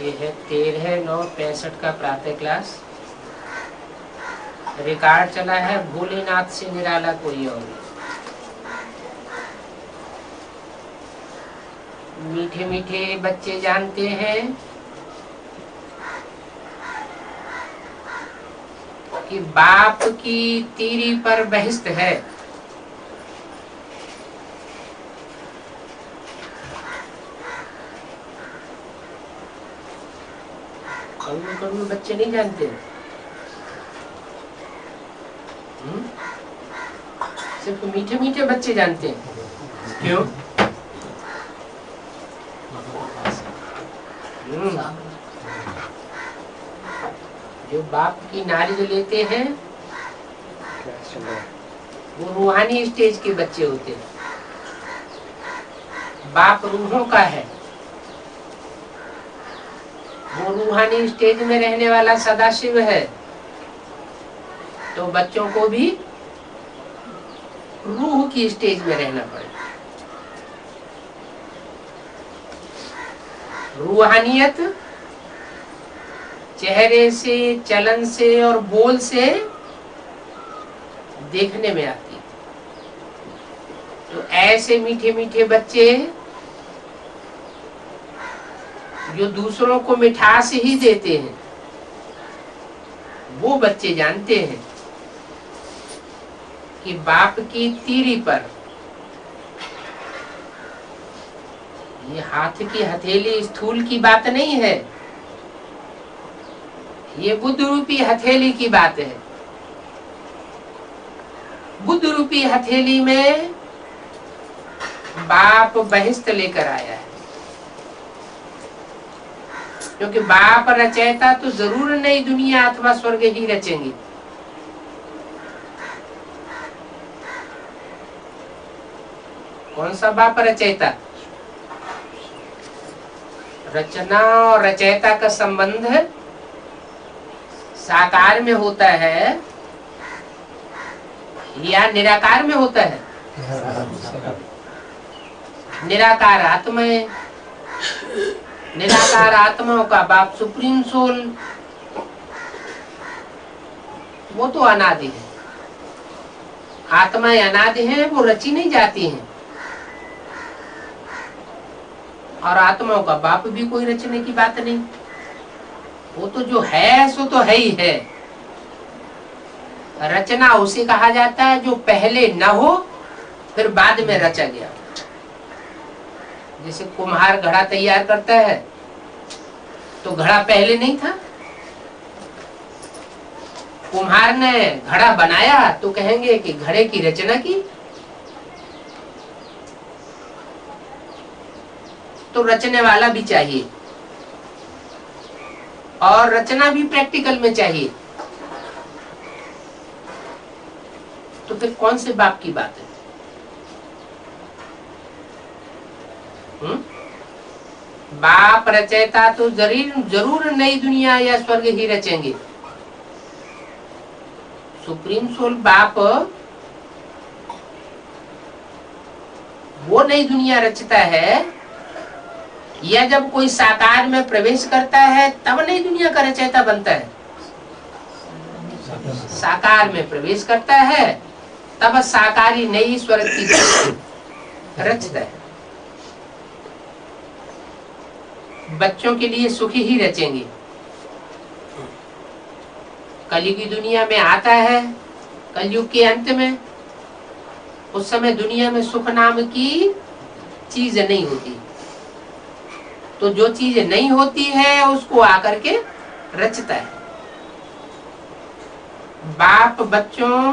ये है 13/9/65 का प्रातः क्लास। रिकॉर्ड चला है भोलेनाथ से निराला कोई और। मीठे मीठे बच्चे जानते हैं कि बाप की तीरी पर बहिष्त है। कौन बच्चे नहीं जानते, सिर्फ मीठे मीठे बच्चे जानते हैं। क्यों? जो बाप की नारिज लेते हैं वो रूहानी स्टेज के बच्चे होते हैं। बाप रूहों का है, वो रूहानी स्टेज में रहने वाला सदाशिव है, तो बच्चों को भी रूह की स्टेज में रहना पड़ेगा। रूहानियत चेहरे से, चलन से और बोल से देखने में आती है। तो ऐसे मीठे मीठे बच्चे जो दूसरों को मिठास ही देते हैं, वो बच्चे जानते हैं कि बाप की तीरी पर, ये हाथ की हथेली स्थूल की बात नहीं है, ये बुद्ध रूपी हथेली की बात है। बुद्ध रूपी हथेली में बाप बहिष्त लेकर आया है, क्योंकि बाप रचयिता तो जरूर नई दुनिया अथवा स्वर्ग ही रचेंगे। कौन सा बाप रचयिता? रचना और रचयिता का संबंध साकार में होता है या निराकार में होता है? निराकार आत्मा है। निराकार आत्माओं का बाप सुप्रीम सोल, वो तो अनादि है। आत्माएं अनादि हैं, वो रची नहीं जाती हैं। और आत्माओं का बाप भी कोई रचने की बात नहीं, वो तो जो है सो तो है ही है। रचना उसे कहा जाता है जो पहले न हो फिर बाद में रचा गया। जैसे कुम्हार घड़ा तैयार करता है तो घड़ा पहले नहीं था, कुम्हार ने घड़ा बनाया तो कहेंगे कि घड़े की रचना की। तो रचने वाला भी चाहिए और रचना भी प्रैक्टिकल में चाहिए। तो फिर कौन से बाप की बात है? बाप रचयिता तो जरूर नई दुनिया या स्वर्ग ही रचेंगे। सुप्रीम सोल बाप वो नई दुनिया रचता है, या जब कोई साकार में प्रवेश करता है तब नई दुनिया का रचयिता बनता है। साकार में प्रवेश करता है तब साकारी नई स्वर्ग की रचता है। बच्चों के लिए सुख ही रचेंगे। कलयुग की दुनिया में आता है, कलयुग के अंत में, उस समय दुनिया में सुख नाम की चीज नहीं होती। तो जो चीज नहीं होती है उसको आकर के रचता है। बाप बच्चों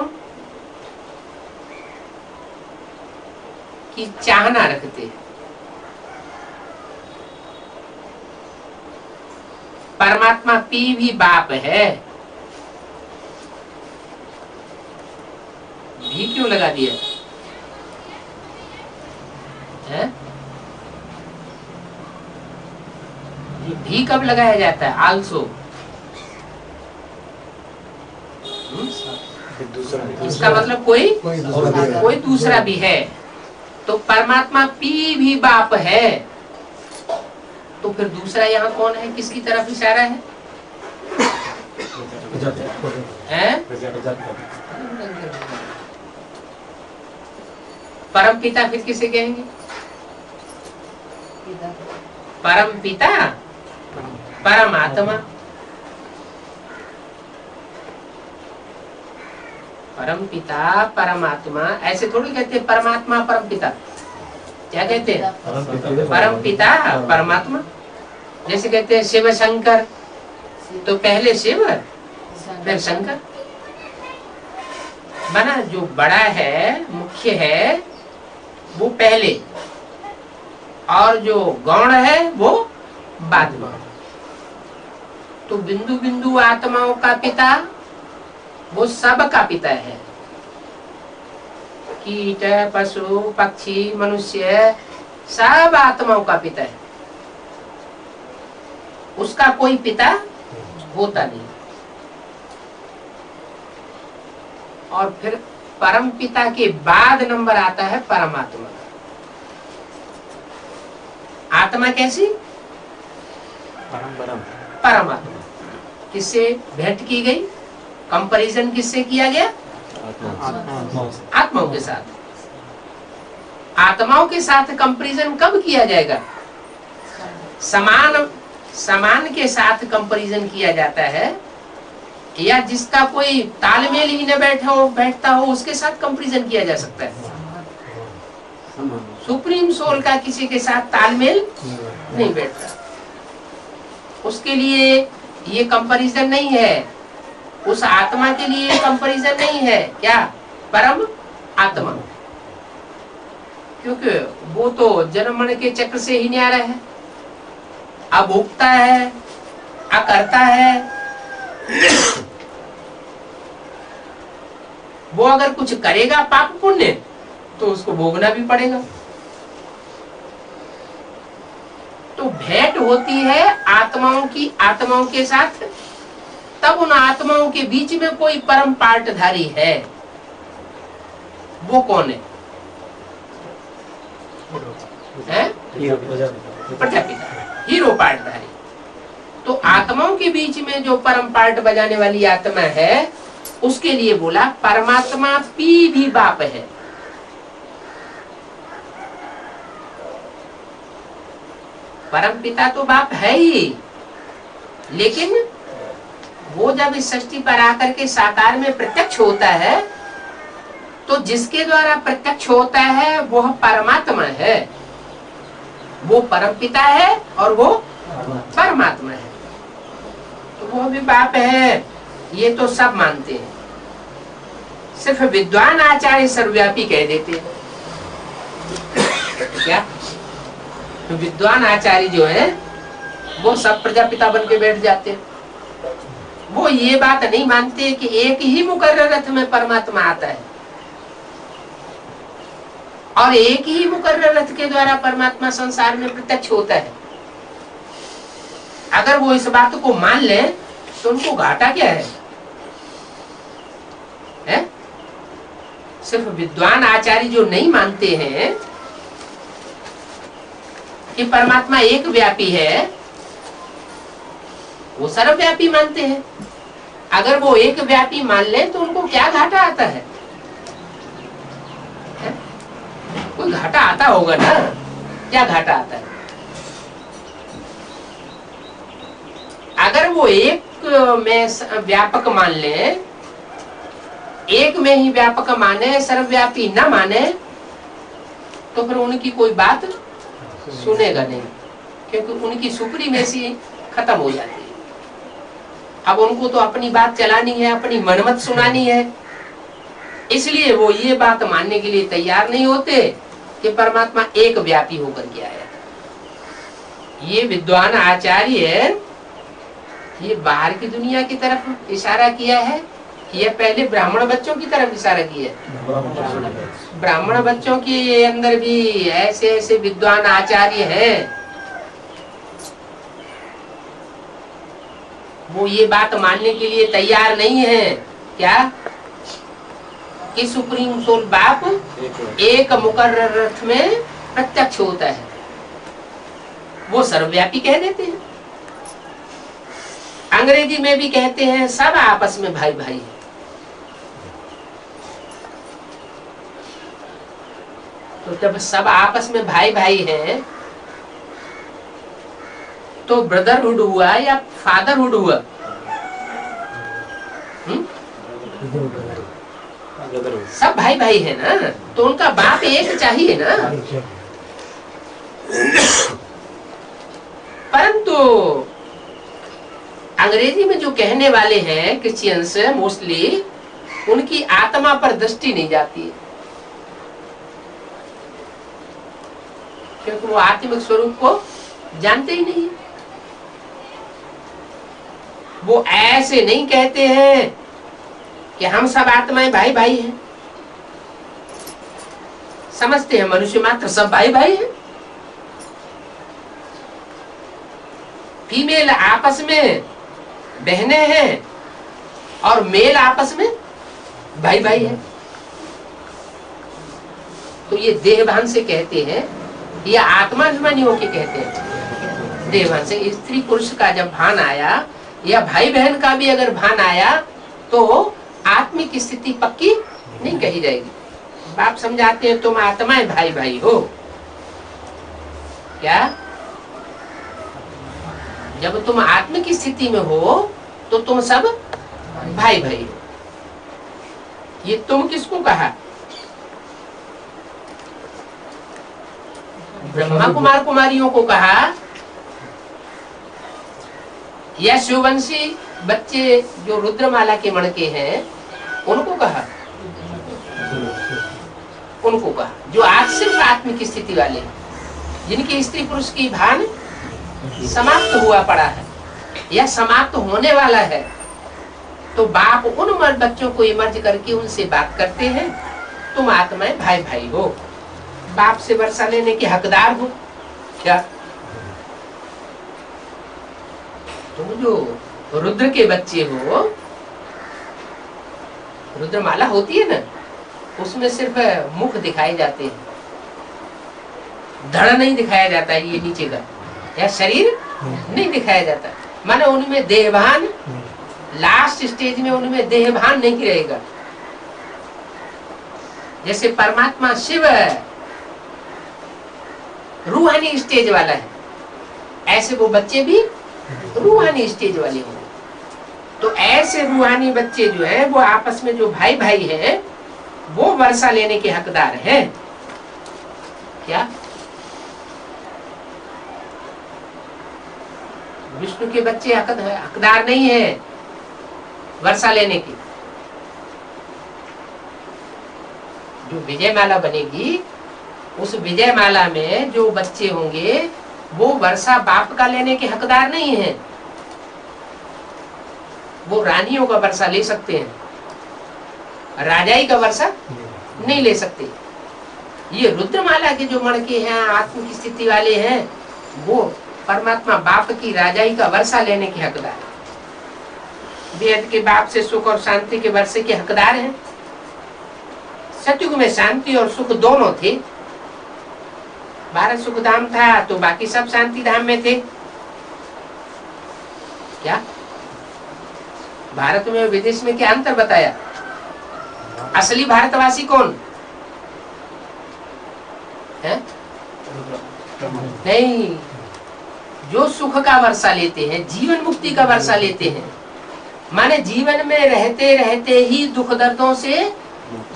की चाहना रखते हैं। परमात्मा पी भी बाप है। भी क्यों लगा दिया है? ये भी कब लगाया जाता है? आल्सो। इसका मतलब कोई दूसरा भी है। तो परमात्मा पी भी बाप है। तो फिर दूसरा यहाँ कौन है, किसकी तरफ इशारा है? परम पिता फिर किसे कहेंगे? परम पिता, परमात्मा। परम पिता परमात्मा ऐसे थोड़ी कहते, परमात्मा परम पिता, क्या कहते हैं? परम पिता परमात्मा। जैसे कहते हैं शिव शंकर, तो पहले शिव फिर शंकर बना। जो बड़ा है, मुख्य है, वो पहले, और जो गौण है वो बाद में। तो बिंदु बिंदु आत्माओं का पिता वो सब का पिता है। कीट, पशु, पक्षी, मनुष्य, सब आत्माओं का पिता है। उसका कोई पिता होता नहीं। और फिर परम पिता के बाद नंबर आता है परमात्मा। आत्मा कैसी? परमात्मा। किससे भेंट की गई? कंपैरिजन किससे किया गया? आत्माओं के साथ। आत्माओं के साथ कंपैरिजन कब किया जाएगा? समान के साथ कंपैरिजन किया जाता है, या जिसका कोई तालमेल ही न बैठता हो उसके साथ कंपैरिजन किया जा सकता है। सुप्रीम सोल का किसी के साथ तालमेल नहीं बैठता, उसके लिए ये कंपैरिजन नहीं है। उस आत्मा के लिए कंपैरिजन नहीं है। क्या? परम आत्मा। क्योंकि वो तो जन्म मरण के चक्र से ही न्यारा है, अभोक्ता है, अकर्ता है। वो अगर कुछ करेगा पाप पुण्य तो उसको भोगना भी पड़ेगा। तो भेंट होती है आत्माओं की आत्माओं के साथ, तब उन आत्माओं के बीच में कोई परम पार्टधारी है। वो कौन है? प्रजापिता, हीरो पार्टधारी। तो आत्माओं के बीच में जो परम पार्ट बजाने वाली आत्मा है, उसके लिए बोला परमात्मा पी भी बाप है। परम पिता तो बाप है ही, लेकिन वो जब इस सृष्टि पर आकर के साकार में प्रत्यक्ष होता है, तो जिसके द्वारा प्रत्यक्ष होता है वह परमात्मा है। वो परम पिता है और वो परमात्मा है। तो वो भी बाप है, ये तो सब मानते हैं। सिर्फ विद्वान आचार्य सर्वव्यापी कह देते हैं। क्या? तो विद्वान आचार्य जो है वो सब प्रजापिता बन के बैठ जाते हैं। वो ये बात नहीं मानते कि एक ही मुकर्रर रथ में परमात्मा आता है और एक ही मुकर्रर रथ के द्वारा परमात्मा संसार में प्रत्यक्ष होता है। अगर वो इस बात को मान ले तो उनको घाटा क्या है? सिर्फ विद्वान आचार्य जो नहीं मानते हैं कि परमात्मा एक व्यापी है, वो सर्वव्यापी मानते हैं। अगर वो एक व्यापी मान ले तो उनको क्या घाटा आता है? कोई घाटा आता होगा ना? क्या घाटा आता है? अगर वो एक में व्यापक मान ले, एक में ही व्यापक माने, सर्वव्यापी न माने, तो फिर उनकी कोई बात सुनेगा नहीं, क्योंकि उनकी सुप्रीमेसी खत्म हो जाती है। अब उनको तो अपनी बात चलानी है, अपनी मनमत सुनानी है, इसलिए वो ये बात मानने के लिए तैयार नहीं होते कि परमात्मा एक व्यापी होकर के आया। ये विद्वान आचार्य ये बाहर की दुनिया की तरफ इशारा किया है, ये पहले ब्राह्मण बच्चों की तरफ इशारा किया है। ब्राह्मण बच्चों के अंदर भी ऐसे ऐसे विद्वान आचार्य हैं, वो ये बात मानने के लिए तैयार नहीं है। क्या? कि सुप्रीम सोल बाप एक मुकर्रर रथ में प्रत्यक्ष होता है। वो सर्वव्यापी कह देते हैं। अंग्रेजी में भी कहते हैं सब आपस में भाई भाई है। तो जब सब आपस में भाई भाई हैं तो ब्रदरहुड हुआ या फादरहुड हुआ? सब भाई भाई है ना, तो उनका बाप एक चाहिए ना। परंतु अंग्रेजी में जो कहने वाले हैं क्रिश्चियंस मोस्टली, उनकी आत्मा पर दृष्टि नहीं जाती है, क्योंकि वो आत्मिक स्वरूप को जानते ही नहीं। वो ऐसे नहीं कहते हैं कि हम सब आत्माएं भाई भाई हैं, समझते हैं मनुष्य मात्र सब भाई भाई हैं। फीमेल आपस में बहने हैं और मेल आपस में भाई भाई है। तो ये देहभान से कहते हैं, या आत्माभिमानी होके कहते हैं। देहभान से स्त्री पुरुष का जब भान आया, या भाई बहन का भी अगर भान आया, तो आत्मिक स्थिति पक्की नहीं कही जाएगी। बाप समझाते हैं तुम आत्माएं भाई भाई हो। क्या? जब तुम आत्मिक स्थिति में हो तो तुम सब भाई भाई हो। ये तुम किसको कहा? ब्रह्मा कुमार कुमारियों को कहा, या शिववंशी बच्चे जो रुद्रमाला के मणके हैं उनको कहा? उनको कहा जो आज सिर्फ आत्मिक स्थिति वाले हैं, जिनकी स्त्री पुरुष की भान समाप्त हुआ पड़ा है या समाप्त होने वाला है। तो बाप उन बच्चों को इमर्ज करके उनसे बात करते हैं, तुम आत्माएं भाई भाई हो, बाप से वर्षा लेने के हकदार हो। क्या? तुम जो रुद्र के बच्चे हो, रुद्रमाला होती है ना, उसमें सिर्फ मुख दिखाए जाते हैं, धड़ नहीं दिखाया जाता है, ये नीचे का या शरीर नहीं दिखाया जाता। माने उनमें देहभान, लास्ट स्टेज में उनमें देहभान नहीं रहेगा। जैसे परमात्मा शिव रूहानी स्टेज वाला है, ऐसे वो बच्चे भी रूहानी स्टेज वाले होंगे। तो ऐसे रूहानी बच्चे जो है वो आपस में जो भाई भाई हैं, वो वर्षा लेने के हकदार हैं। क्या? विष्णु के बच्चे हकदार नहीं है वर्षा लेने की। जो विजय माला बनेगी, उस विजय माला में जो बच्चे होंगे वो वर्षा बाप का लेने के हकदार नहीं है। वो रानियों का वर्षा ले सकते हैं, राजाई का वर्षा नहीं ले सकते। ये रुद्रमाला के जो मणके हैं, आत्म की स्थिति वाले हैं, वो परमात्मा बाप की राजाई का वर्षा लेने के हकदार है। वेद के बाप से सुख और शांति के वर्षे के हकदार हैं। सतयुग में शांति और सुख दोनों थे। 12 सुख धाम था तो बाकी सब शांति धाम में थे। क्या? भारत में विदेश में क्या अंतर बताया? असली भारतवासी कौन है? नहीं, जो सुख का वर्षा लेते हैं, जीवन मुक्ति का वर्षा लेते हैं, माने जीवन में रहते रहते ही दुख दर्दों से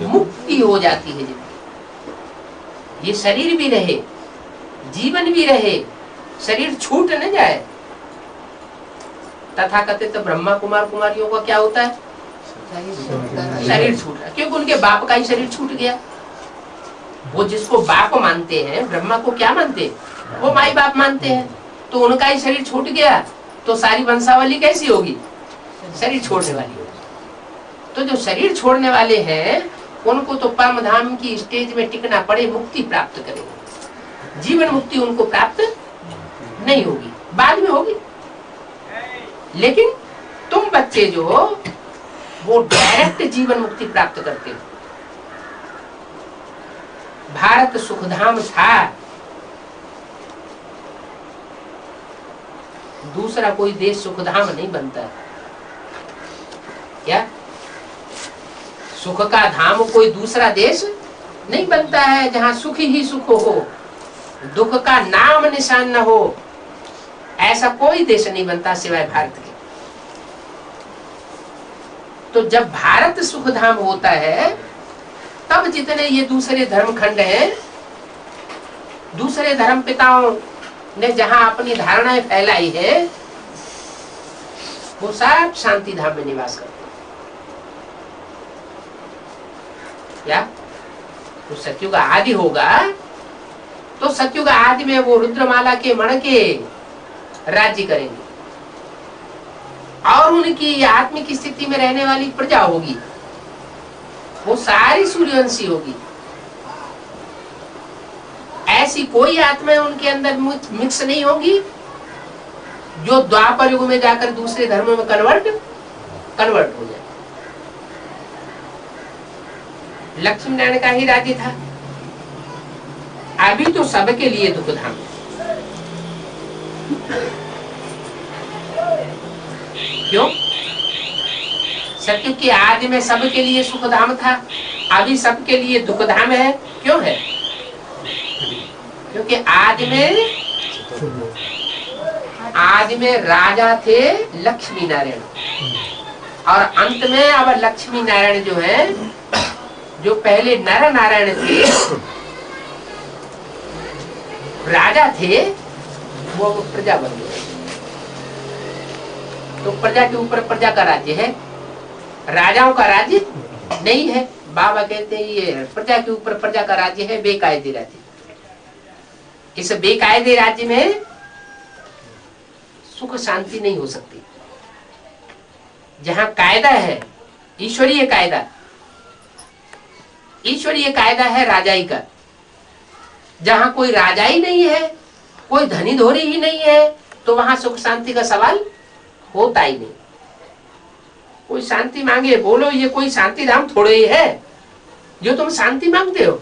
मुक्ति हो जाती है। जिंदगी, ये शरीर भी रहे, जीवन भी रहे, शरीर छूट न जाए। तथाकथित ब्रह्मा कुमार कुमारियों का क्या होता है? शरीर छूट रहा, क्योंकि उनके बाप का ही शरीर छूट गया। वो जिसको बाप मानते हैं, ब्रह्मा को क्या मानते हैं? वो माई बाप मानते हैं। तो उनका ही शरीर छूट गया तो सारी वंशावली कैसी होगी? शरीर छोड़ने वाली होगी। तो जो शरीर छोड़ने वाले हैं उनको तो परम धाम की स्टेज में टिकना पड़े, मुक्ति प्राप्त करेंगे। जीवन मुक्ति उनको प्राप्त नहीं होगी, बाद में होगी। लेकिन तुम बच्चे जो हो वो डायरेक्ट जीवन मुक्ति प्राप्त करते हो। भारत सुखधाम था, दूसरा कोई देश सुखधाम नहीं बनता है। क्या सुख का धाम कोई दूसरा देश नहीं बनता है जहां सुख ही सुख हो, दुख का नाम निशान न हो। ऐसा कोई देश नहीं बनता सिवाय भारत के। तो जब भारत सुखधाम होता है तब जितने ये दूसरे धर्म खंड हैं, दूसरे धर्म पिताओं ने जहां अपनी धारणाएं फैलाई है, वो सब शांति धाम में निवास करते हैं। क्या तो सत्युग आदि होगा तो सत्युग आदि में वो रुद्रमाला के मण के राज्य करेंगे और उनकी आत्मिक स्थिति में रहने वाली प्रजा होगी, वो सारी सूर्यवंशी होगी। ऐसी कोई आत्मा उनके अंदर मिक्स नहीं होगी जो द्वापर युग में जाकर दूसरे धर्मों में कन्वर्ट हो जाए। लक्ष्मी नारायण का ही राज्य था। अभी तो सबके लिए दुखधाम। क्यों? सत्युग की आदि में सबके लिए सुखधाम था, अभी सबके लिए दुखधाम है। क्यों है? क्योंकि आदि में राजा थे लक्ष्मी नारायण और अंत में अब लक्ष्मी नारायण जो है, जो पहले नर नारायण थे, राजा थे, वो प्रजा बन गए। तो प्रजा के ऊपर प्रजा का राज्य है, राजाओं का राज्य नहीं है। बाबा कहते हैं ये प्रजा के ऊपर प्रजा का राज्य है, बेकायदे राज्य। इस बेकायदे राज्य में सुख शांति नहीं हो सकती। जहां कायदा है, ईश्वरीय कायदा, ईश्वरीय कायदा है राजाई का। जहां कोई राजाई नहीं है, कोई धनी धोरी ही नहीं है, तो वहां सुख शांति का सवाल होता ही नहीं। कोई शांति मांगे, बोलो ये कोई शांति धाम थोड़े ही है जो तुम शांति मांगते हो।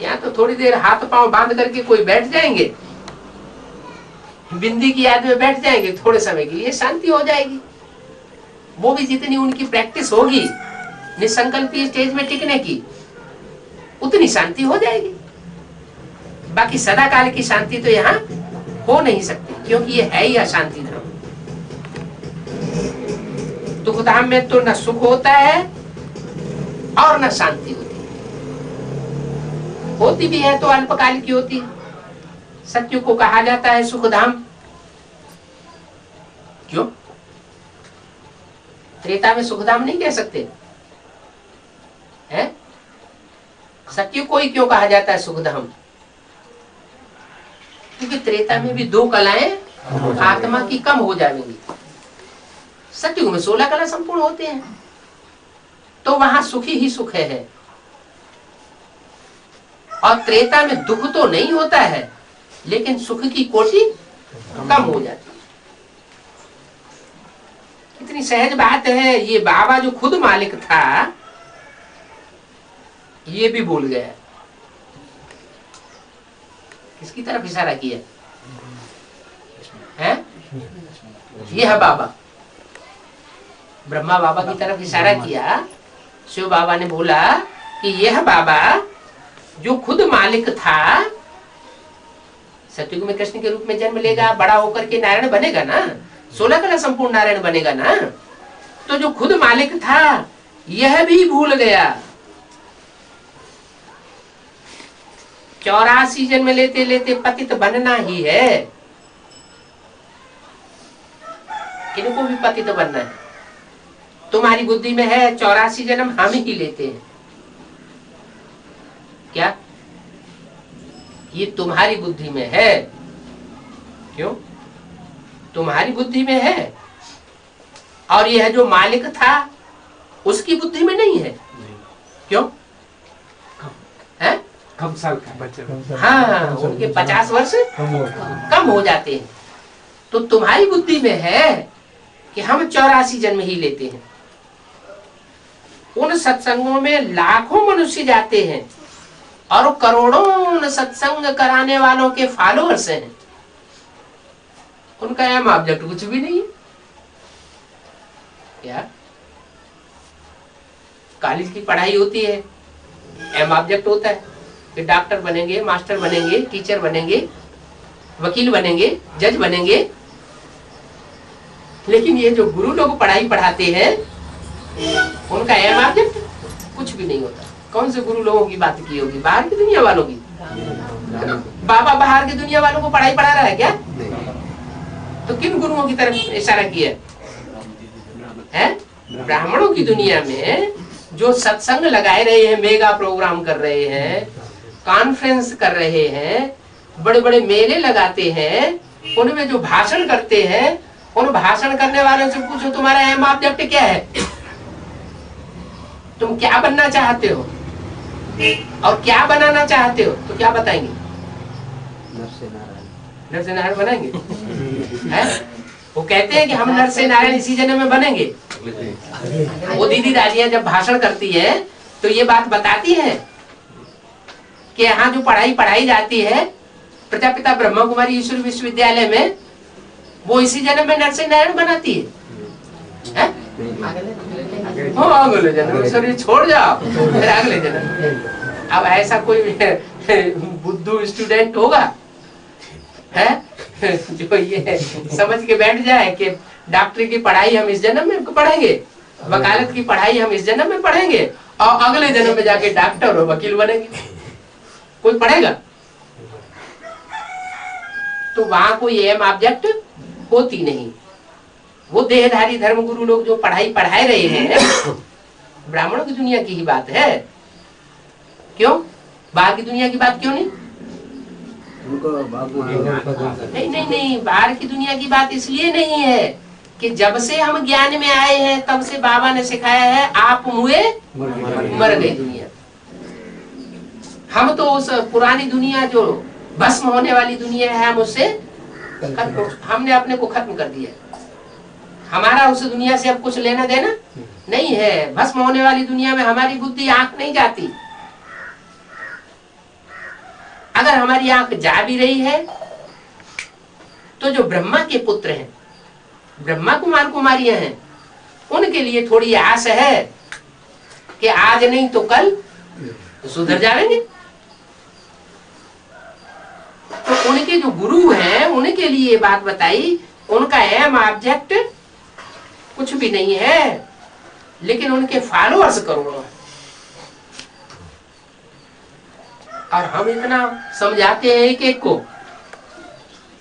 यहाँ तो थोड़ी देर हाथ पांव बांध करके कोई बैठ जाएंगे, बिंदी की याद में बैठ जाएंगे, थोड़े समय के लिए शांति हो जाएगी। वो भी जितनी उनकी प्रैक्टिस होगी निसंकल्पीय स्टेज में टिकने की, उतनी शांति हो जाएगी। बाकी सदा काल की शांति तो यहाँ हो नहीं सकती, क्योंकि ये है ही अशांति धाम। दुख धाम में तो न सुख होता है और न शांति होती है। होती भी है तो अल्पकाल की होती है। सत्युग को कहा जाता है सुख धाम। क्यों? त्रेता में सुख धाम नहीं कह सकते हैं? सत्युग को ही क्यों कहा जाता है सुख धाम? क्योंकि त्रेता में भी 2 कलाएं आत्मा की कम हो जाएंगी। सत्युग में 16 कला संपूर्ण होते हैं, तो वहां सुखी ही सुख है। और त्रेता में दुख तो नहीं होता है, लेकिन सुख की कोटि कम हो जाती है। कितनी सहज बात है। ये बाबा जो खुद मालिक था, ये भी भूल गया। किसकी तरफ इशारा किया है? ये है बाबा, ब्रह्मा बाबा की तरफ इशारा किया। शिव बाबा ने बोला कि यह बाबा जो खुद मालिक था, सतयुग में कृष्ण के रूप में जन्म लेगा, बड़ा होकर के नारायण बनेगा ना, 16 कला संपूर्ण नारायण बनेगा ना। तो जो खुद मालिक था यह भी भूल गया। 84 जन्म लेते लेते पतित बनना ही है। इनको भी पतित बनना है। तुम्हारी बुद्धि में है 84 जन्म हम ही लेते हैं। क्या ये तुम्हारी बुद्धि में है? क्यों? तुम्हारी बुद्धि में है, और यह जो मालिक था उसकी बुद्धि में नहीं है। क्यों? है? कम साल का बच्चे। हाँ, उनके 50 वर्ष कम हो जाते हैं। तो तुम्हारी बुद्धि में है कि हम 84 जन्म ही लेते हैं। उन सत्संगों में लाखों मनुष्य जाते हैं और करोड़ों उन सत्संग कराने वालों के फॉलोअर्स हैं। उनका एम ऑब्जेक्ट कुछ भी नहीं है। क्या कॉलेज की पढ़ाई होती है, एम ऑब्जेक्ट होता है कि डॉक्टर बनेंगे, मास्टर बनेंगे, टीचर बनेंगे, वकील बनेंगे, जज बनेंगे। लेकिन ये जो गुरु लोग पढ़ाई पढ़ाते हैं उनका एम ऑब्जेक्ट कुछ भी नहीं होता। कौन से गुरु लोगों की बात की होगी? बाहर की दुनिया वालों की। बाबा बाहर की दुनिया वालों को पढ़ाई पढ़ा रहा है क्या? तो किन गुरुओं की तरफ इशारा किया है? ब्राह्मणों की दुनिया में जो सत्संग लगाए रहे हैं, मेगा प्रोग्राम कर रहे हैं, कॉन्फ्रेंस कर रहे हैं, बड़े बड़े मेले लगाते हैं, उनमें जो भाषण करते हैं, उन भाषण करने वालों से पूछो तुम्हारा एम ऑब्जेक्ट क्या है, तुम क्या बनना चाहते हो और क्या बनाना चाहते हो, तो क्या बताएंगे? नर से नारायण बनेंगे। है? वो कहते हैं कि हम नर से नारायण इसी जन्म में बनेंगे। वो दीदी राजियां जब भाषण करती है तो ये बात बताती है कि यहाँ जो पढ़ाई पढ़ाई जाती है प्रजापिता ब्रह्मा कुमारी ईश्वर विश्वविद्यालय में, वो इसी जन्म में नर से नारायण बनाती है? अगले जन्म शरीर छोड़ जाओ फिर अगले जन्म। अब ऐसा कोई बुद्धू स्टूडेंट होगा है जो ये समझ के बैठ जाए कि डॉक्टरी की पढ़ाई हम इस जन्म में पढ़ेंगे, वकालत की पढ़ाई हम इस जन्म में पढ़ेंगे और अगले जन्म में जाके डॉक्टर और वकील बनेंगे? कोई पढ़ेगा? तो वहां कोई एम ऑब्जेक्ट होती नहीं। वो देहधारी धर्म गुरु लोग जो पढ़ाई पढ़ाए रहे हैं ब्राह्मणों की दुनिया की ही बात है। क्यों? बाहर की दुनिया की बात क्यों नहीं? नहीं, बाहर की दुनिया की बात इसलिए नहीं है कि जब से हम ज्ञान में आए हैं तब से बाबा ने सिखाया है आप मुए मर गई दुनिया। हम तो उस पुरानी दुनिया जो भस्म होने वाली दुनिया है, हम उससे हमने अपने को खत्म कर दिया। हमारा उस दुनिया से अब कुछ लेना देना नहीं है। भस्म होने वाली दुनिया में हमारी बुद्धि आंख नहीं जाती। अगर हमारी आंख जा भी रही है तो जो ब्रह्मा के पुत्र हैं, ब्रह्मा कुमार कुमारियां हैं, उनके लिए थोड़ी आस है कि आज नहीं तो कल तो सुधर जाएंगे। तो उनके जो गुरु हैं उनके लिए बात बताई, उनका एम ऑब्जेक्ट कुछ भी नहीं है, लेकिन उनके फॉलोअर्स करोड़ों। और हम इतना समझाते हैं एक एक को,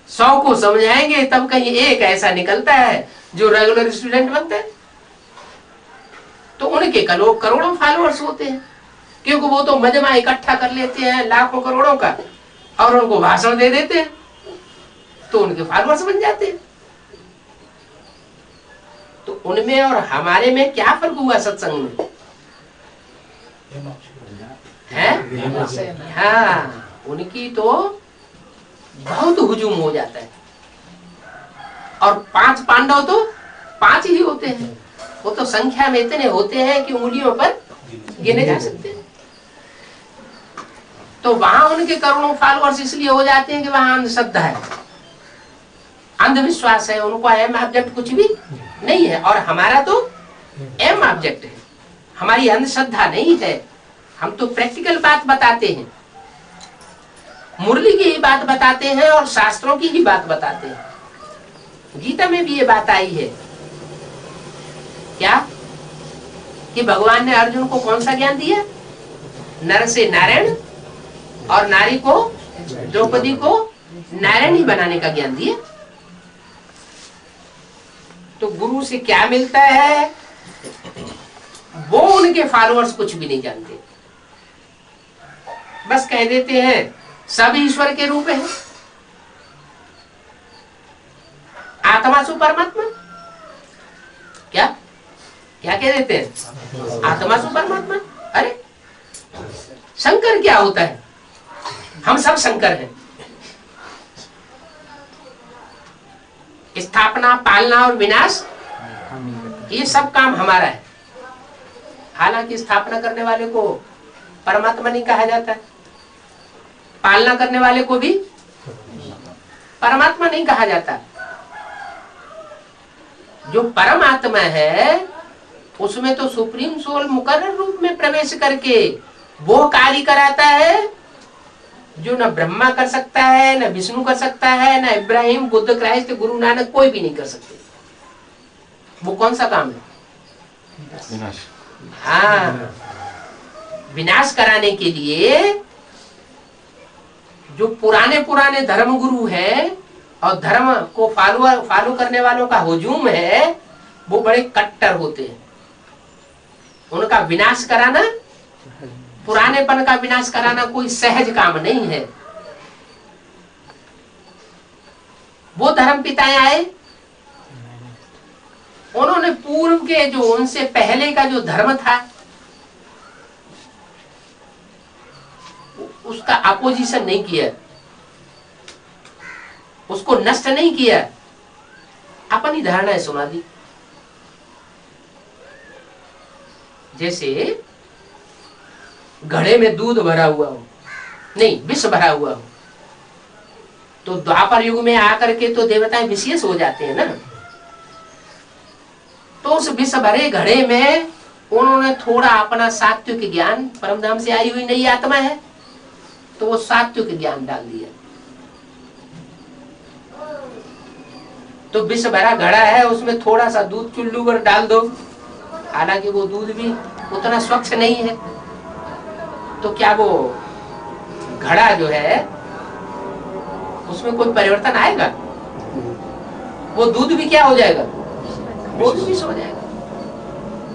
100 को समझाएंगे तब कहीं एक ऐसा निकलता है जो रेगुलर स्टूडेंट बनता है। तो उनके करोड़ों फॉलोअर्स होते हैं, क्योंकि वो तो मजमा इकट्ठा कर लेते हैं लाखों करोड़ों का और उनको भाषण दे देते हैं, तो उनके फॉलोअर्स बन जाते हैं। तो उनमें और हमारे में क्या फर्क हुआ सत्संग में? है? हाँ, उनकी तो बहुत हुजूम हो जाता है। और 5 पांडव तो 5 ही होते हैं। वो तो संख्या में इतने होते हैं कि उंगलियों पर गिने जा सकते हैं। तो वहां उनके करोड़ों फॉलोअर्स इसलिए हो जाते हैं कि वहां अंधश्रद्धा है, अंधविश्वास है, उनको एम ऑब्जेक्ट कुछ भी नहीं है। और हमारा तो एम ऑब्जेक्ट है, हमारी अंधश्रद्धा नहीं है। हम तो प्रैक्टिकल बात बताते हैं, मुरली की ही बात बताते हैं और शास्त्रों की ही बात बताते हैं। गीता में भी ये बात आई है क्या कि भगवान ने अर्जुन को कौन सा ज्ञान दिया? नर से नारायण, और नारी को, द्रौपदी को नारायण ही बनाने का ज्ञान दिया। तो गुरु से क्या मिलता है वो उनके फॉलोअर्स कुछ भी नहीं जानते। बस कह देते हैं सब ईश्वर के रूप है, आत्मा सु परमात्मा। क्या क्या कह देते हैं? आत्मा सु परमात्मा। अरे शंकर क्या होता है? हम सब शंकर हैं। स्थापना, पालना और विनाश ये सब काम हमारा है। हालांकि स्थापना करने वाले को परमात्मा नहीं कहा जाता है, पालना करने वाले को भी परमात्मा नहीं कहा जाता, जो परमात्मा है उसमें तो सुप्रीम सोल मुकर्रर रूप में प्रवेश करके वो कार्य कराता है जो न ब्रह्मा कर सकता है, न विष्णु कर सकता है, न इब्राहिम, बुद्ध, क्राइस्ट, गुरु नानक कोई भी नहीं कर सकते। वो कौन सा काम है? विनाश। हाँ, विनाश कराने के लिए जो पुराने पुराने धर्म गुरु है और धर्म को फॉलो करने वालों का हुजूम है, वो बड़े कट्टर होते हैं। उनका विनाश कराना, पुरानेपन का विनाश कराना कोई सहज काम नहीं है। वो धर्म पिताएं आए, उन्होंने पूर्व के जो उनसे पहले का जो धर्म था उसका अपोजिशन नहीं किया, उसको नष्ट नहीं किया, अपनी धारणाएं सुना दी। जैसे घड़े में दूध भरा हुआ हो, नहीं विष भरा हुआ हो, तो द्वापर युग में आकर के तो देवताएं विशेष हो जाते हैं ना। तो उस विष भरे घड़े में उन्होंने थोड़ा अपना सात्विक ज्ञान, परमधाम से आई हुई नई आत्मा है, तो वो सात्विक ज्ञान डाल दिया। तो विष भरा घड़ा है, उसमें थोड़ा सा दूध चुल्लू पर डाल दो, हालांकि वो दूध भी उतना स्वच्छ नहीं है, तो क्या वो घड़ा जो है उसमें कोई परिवर्तन आएगा? वो दूध भी क्या हो जाएगा? वो विष हो जाएगा।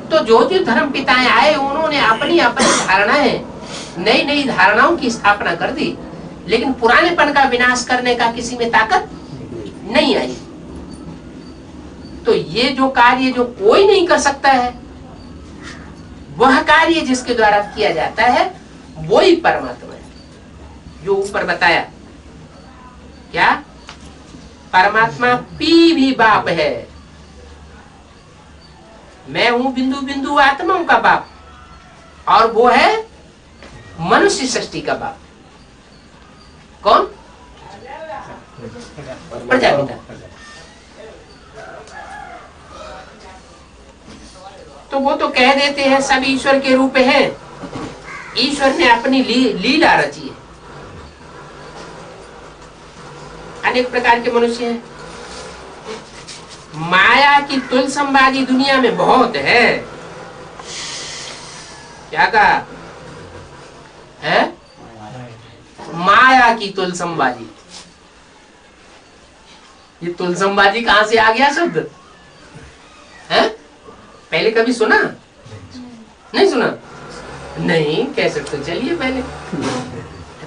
तो जो जो धर्म पिताएं आए उन्होंने अपनी अपनी धारणाएं, नई नई धारणाओं की स्थापना कर दी, लेकिन पुरानेपन का विनाश करने का किसी में ताकत नहीं आई। तो ये जो कार्य जो कोई नहीं कर सकता है, वह कार्य जिसके द्वारा किया जाता है वही परमात्मा है। जो ऊपर बताया क्या, परमात्मा पी भी बाप है। मैं हूं बिंदु बिंदु आत्माओं का बाप, और वो है मनुष्य सृष्टि का बाप। कौन? प्रजापिता। तो वो तो कह देते हैं सब ईश्वर के रूप हैं। ईश्वर ने अपनी लीला रची है। अनेक प्रकार के मनुष्य हैं। माया की तुलसंबाजी दुनिया में बहुत है। क्या कहा है? माया की तुलसंबाजी। ये तुलसंबाजी कहां से आ गया शब्द है? पहले कभी सुना? नहीं सुना? नहीं, कैसे? तो चलिए पहले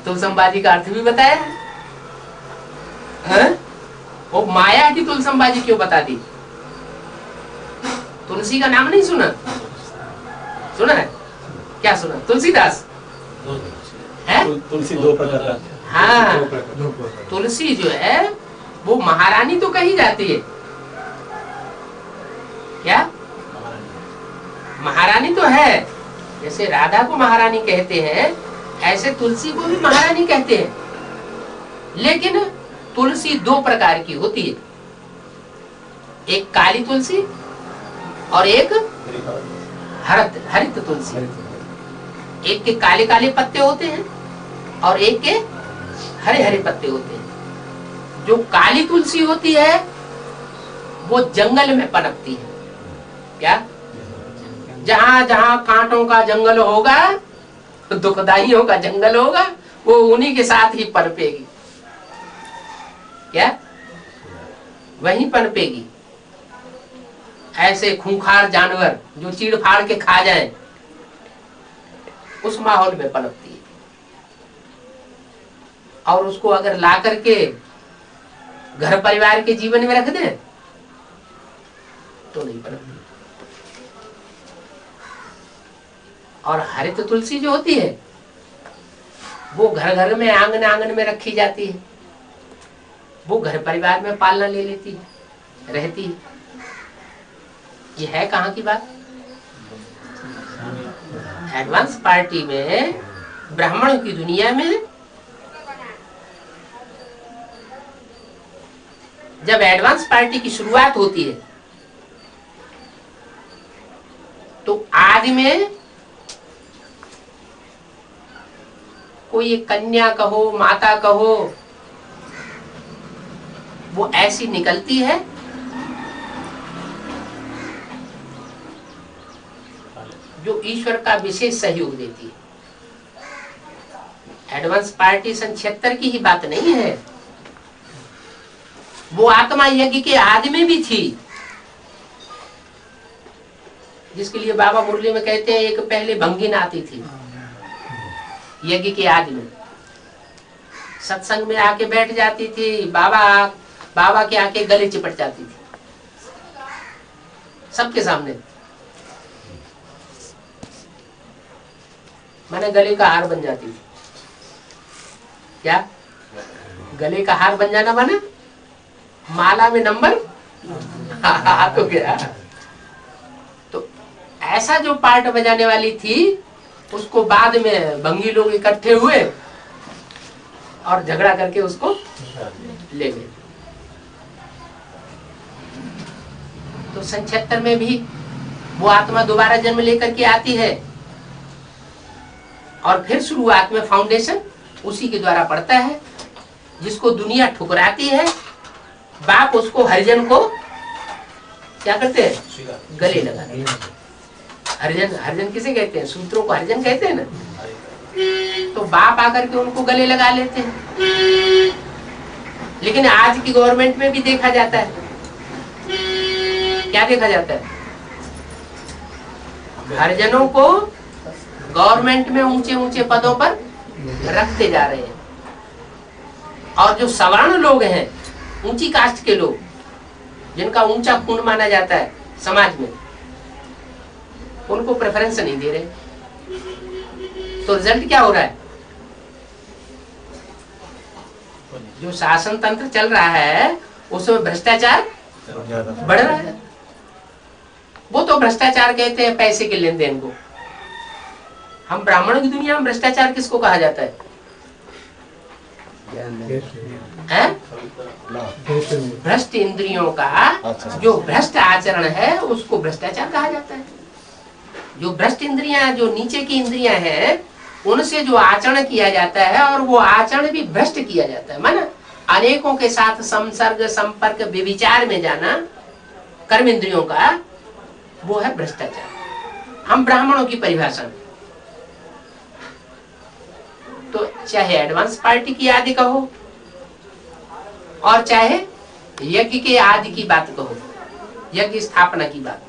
तुलसंबाजी का अर्थ भी बताया है? वो माया की तुलसंबाजी क्यों बता दी? तुलसी का नाम नहीं सुना? सुना है? क्या सुना? तुलसीदास है? तुलसी दो प्रकार। हाँ, तुलसी जो है वो महारानी तो कही जाती है। क्या महारानी तो है? जैसे राधा को महारानी कहते हैं, ऐसे तुलसी को भी महारानी कहते हैं। लेकिन तुलसी दो प्रकार की होती है, एक काली तुलसी और एक हरित तुलसी। एक के काले काले पत्ते होते हैं और एक के हरे हरे पत्ते होते हैं। जो काली तुलसी होती है वो जंगल में पनपती है। क्या? जहां जहां कांटों का जंगल होगा, दुखदाइयों का जंगल होगा, वो उन्हीं के साथ ही पनपेगी। क्या? वहीं पनपेगी। ऐसे खूंखार जानवर जो चीड़ फाड़ के खा जाएं, उस माहौल में पनपती है। और उसको अगर ला करके घर परिवार के जीवन में रख दे तो नहीं पनपती। और हरित तुलसी जो होती है वो घर घर में, आंगन आंगन में रखी जाती है। वो घर परिवार में पालना ले लेती है, रहती है। ये है कहाँ की बात? एडवांस पार्टी में, ब्राह्मणों की दुनिया में। जब एडवांस पार्टी की शुरुआत होती है तो आदि में कोई एक कन्या कहो, माता कहो, वो ऐसी निकलती है जो ईश्वर का विशेष सहयोग देती है। एडवांस पार्टीशन 76 की ही बात नहीं है, वो आत्मा यज्ञ के आदि में भी थी, जिसके लिए बाबा मुरली में कहते हैं एक पहले भंगिन आती थी यज्ञ के आदि में, सत्संग में आके बैठ जाती थी, बाबा के आके गले चिपट जाती थी सबके सामने, माने गले का हार बन जाती थी। क्या गले का हार बन जाना माने माला में नंबर तो क्या, तो ऐसा जो पार्ट बजाने वाली थी उसको बाद में भंगी लोग इकट्ठे हुए और झगड़ा करके उसको ले गए। तो 76 में भी वो आत्मा दोबारा जन्म लेकर के आती है और फिर शुरुआत में फाउंडेशन उसी के द्वारा पड़ता है, जिसको दुनिया ठुकराती है। बाप उसको हरिजन को क्या करते हैं, गले लगाते हैं। हरिजन किसे कहते हैं, सूत्रों को हरिजन कहते हैं ना, तो बाप आकर के उनको गले लगा लेते हैं। लेकिन आज की गवर्नमेंट में भी देखा जाता है, क्या देखा जाता है, हरिजनों को गवर्नमेंट में ऊंचे ऊंचे पदों पर रखते जा रहे हैं, और जो सवर्ण लोग हैं, ऊंची कास्ट के लोग, जिनका ऊंचा खून माना जाता है समाज में, उनको प्रेफरेंस नहीं दे रहे। तो रिजल्ट क्या हो रहा है, जो शासन तंत्र चल रहा है उसमें भ्रष्टाचार बढ़ रहा है। वो तो भ्रष्टाचार कहते हैं पैसे के लेन देन को। हम ब्राह्मणों की दुनिया में भ्रष्टाचार किसको कहा जाता है? भ्रष्ट इंद्रियों का जो भ्रष्ट आचरण है उसको भ्रष्टाचार कहा जाता है। जो भ्रष्ट इंद्रियां, जो नीचे की इंद्रियां हैं, उनसे जो आचरण किया जाता है और वो आचरण भी भ्रष्ट किया जाता है, माना अनेकों के साथ संसर्ग, संपर्क, व्यभिचार में जाना, कर्म इंद्रियों का, वो है भ्रष्टाचार। हम ब्राह्मणों की परिभाषा में तो चाहे एडवांस पार्टी की आदि कहो और चाहे यज्ञ के आदि की बात कहो, यज्ञ स्थापना की बात,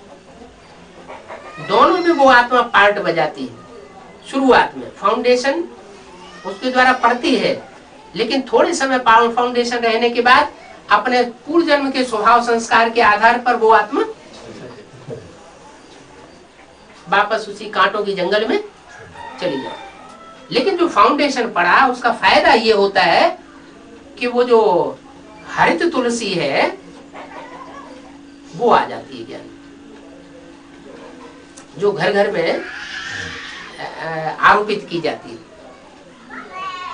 दोनों में वो आत्मा पार्ट बजाती है। शुरुआत में फाउंडेशन उसके द्वारा पड़ती है, लेकिन थोड़े समय फाउंडेशन रहने के बाद अपने पूर्व जन्म के स्वभाव संस्कार के आधार पर वो आत्मा वापस उसी कांटों के जंगल में चली जाए। लेकिन जो फाउंडेशन पड़ा उसका फायदा ये होता है कि वो जो हरित तुलसी है वो आ जाती है ज्ञान, जो घर घर में आरोपित की जाती है,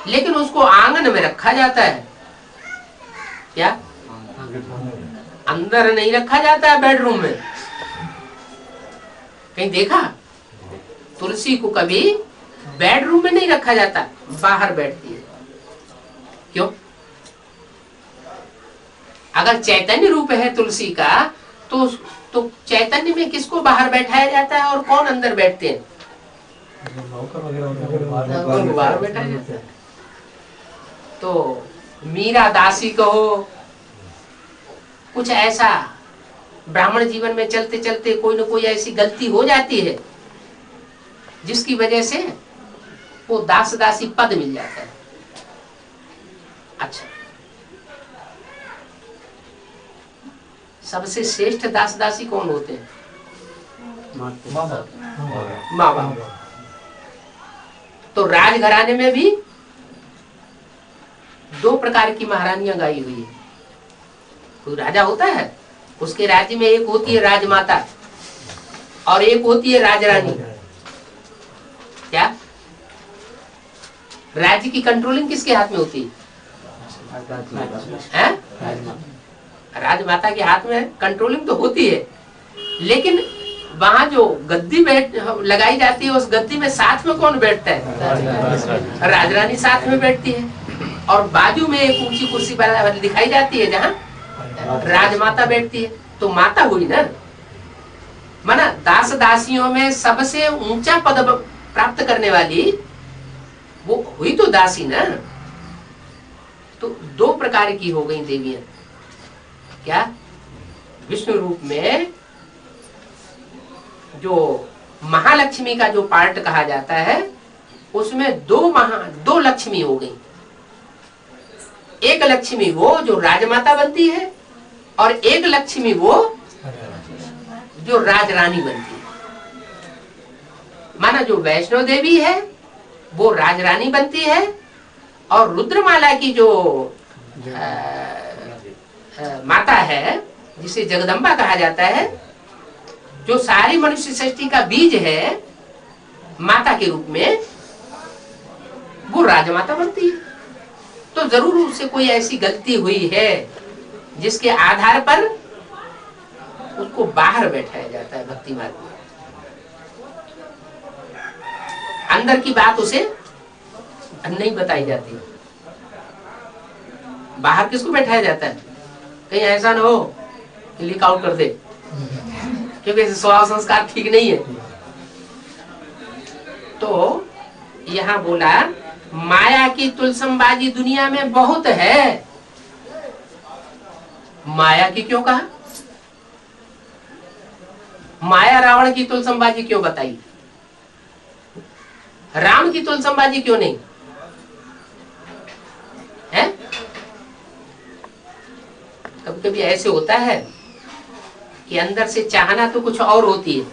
लेकिन उसको आंगन में रखा जाता है। क्या अंदर नहीं रखा जाता है, बेडरूम में? कहीं देखा तुलसी को कभी बेडरूम में नहीं रखा जाता, बाहर बैठती है। क्यों? अगर चैतन्य रूप है तुलसी का तो चैतन्य में किसको बाहर बैठाया जाता है और कौन अंदर बैठते हैं? बाहर बैठाया जाता है। तो मीरा दासी कहो, कुछ ऐसा ब्राह्मण जीवन में चलते चलते कोई न कोई ऐसी गलती हो जाती है जिसकी वजह से वो दास दासी पद मिल जाता है। अच्छा, सबसे श्रेष्ठ दास दासी कौन होते हैं? माँ बाप। तो राजघराने में भी दो प्रकार की महारानियां गाई हुई है। कोई राजा होता है, उसके राज्य में एक होती है राजमाता और एक होती है राजरानी। क्या राज्य की कंट्रोलिंग किसके हाथ में होती है? राजमाता के हाथ में कंट्रोलिंग तो होती है, लेकिन वहां जो गद्दी बैठ लगाई जाती है, उस गद्दी में साथ में कौन बैठता है? राजरानी साथ में बैठती है। और बाजू में एक ऊंची कुर्सी दिखाई जाती है जहाँ राजमाता बैठती है। तो माता हुई ना, माना दास दासियों में सबसे ऊंचा पद प्राप्त करने वाली वो हुई तो दासी ना। तो दो प्रकार की हो गई देवियां। क्या? विष्णु रूप में जो महालक्ष्मी का जो पार्ट कहा जाता है, उसमें दो लक्ष्मी हो गई। एक लक्ष्मी वो जो राजमाता बनती है, और एक लक्ष्मी वो जो राजरानी बनती है। माना जो वैष्णो देवी है वो राजरानी बनती है, और रुद्रमाला की जो माता है, जिसे जगदम्बा कहा जाता है, जो सारी मनुष्य सृष्टि का बीज है माता के रूप में, वो राजमाता बनती है। तो जरूर उससे कोई ऐसी गलती हुई है जिसके आधार पर उसको बाहर बैठाया जाता है भक्ति मार्ग में। अंदर की बात उसे नहीं बताई जाती। बाहर किसको बैठाया जाता है? कहीं ऐसा ना हो कि लीक आउट कर दे, क्योंकि स्वभाव संस्कार ठीक नहीं है। तो यहाँ बोला माया की तुलसमबाजी दुनिया में बहुत है। माया की क्यों कहा? माया रावण की तुलसमबाजी क्यों बताई? राम की तुलसमबाजी क्यों नहीं है? कभी कभी ऐसे होता है कि अंदर से चाहना तो कुछ और होती है,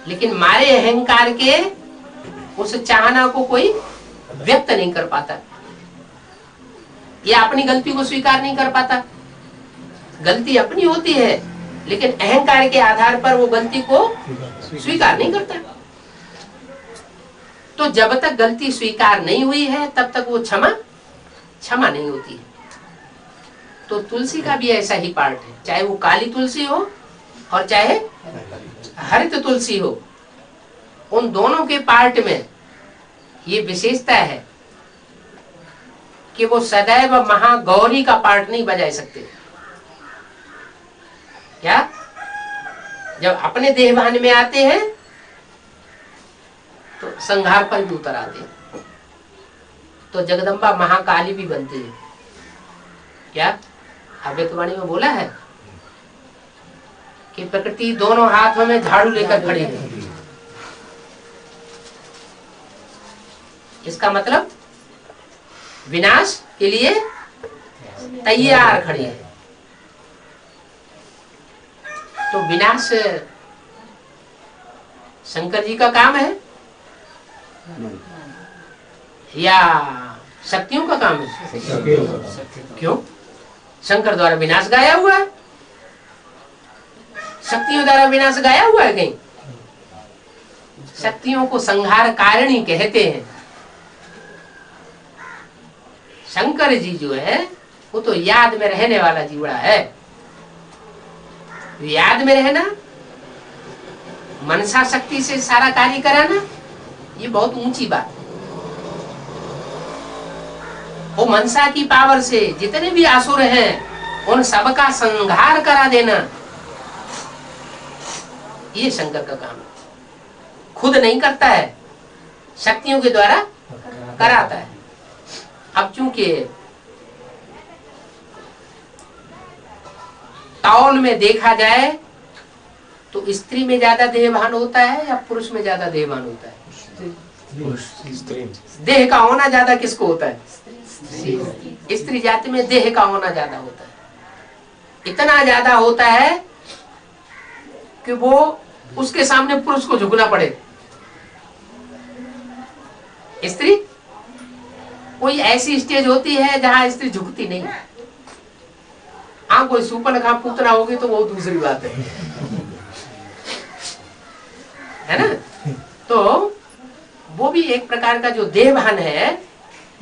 लेकिन मारे अहंकार के उस चाहना को कोई व्यक्त नहीं कर पाता, या अपनी गलती को स्वीकार नहीं कर पाता। गलती अपनी होती है, लेकिन अहंकार के आधार पर वो गलती को स्वीकार नहीं करता। तो जब तक गलती स्वीकार नहीं हुई है, तब तक वो क्षमा नहीं होती है। तो तुलसी का भी ऐसा ही पार्ट है, चाहे वो काली तुलसी हो और चाहे हरित तुलसी हो। उन दोनों के पार्ट में ये विशेषता है कि वो सदैव महागौरी का पार्ट नहीं बजा सकते। क्या? जब अपने देहभान में आते हैं तो संहार पर भी उतर आते हैं। तो जगदम्बा महाकाली भी बनती है। क्या अव्यक्तवाणी में बोला है कि प्रकृति दोनों हाथों में झाड़ू लेकर खड़ी है। इसका मतलब विनाश के लिए तैयार खड़ी है। तो विनाश शंकर जी का काम है या शक्तियों का काम है? क्यों? शंकर द्वारा विनाश गाया हुआ है, शक्तियों द्वारा विनाश गाया हुआ है कहीं? शक्तियों को संहार कारिणी कहते हैं। शंकर जी जो है वो तो याद में रहने वाला जीवड़ा है। याद में रहना, मनसा शक्ति से सारा कार्य कराना, ये बहुत ऊंची बात। वो मनसा की पावर से जितने भी असुर हैं उन सबका संहार करा देना, ये शंकर का काम है। खुद नहीं करता है, शक्तियों के द्वारा कराता है। अब चूंकि तौल में देखा जाए तो स्त्री में ज्यादा देहभान होता है या पुरुष में ज्यादा देहभान होता है? देह का होना ज्यादा किसको होता है? स्त्री जाति में देह का होना ज्यादा होता है। इतना ज्यादा होता है कि वो उसके सामने पुरुष को झुकना पड़े। स्त्री कोई ऐसी स्टेज होती है जहां स्त्री झुकती नहीं। हाँ, कोई सुपर्णखा पुतना होगी तो वो दूसरी बात है ना? तो वो भी एक प्रकार का जो देहभान है,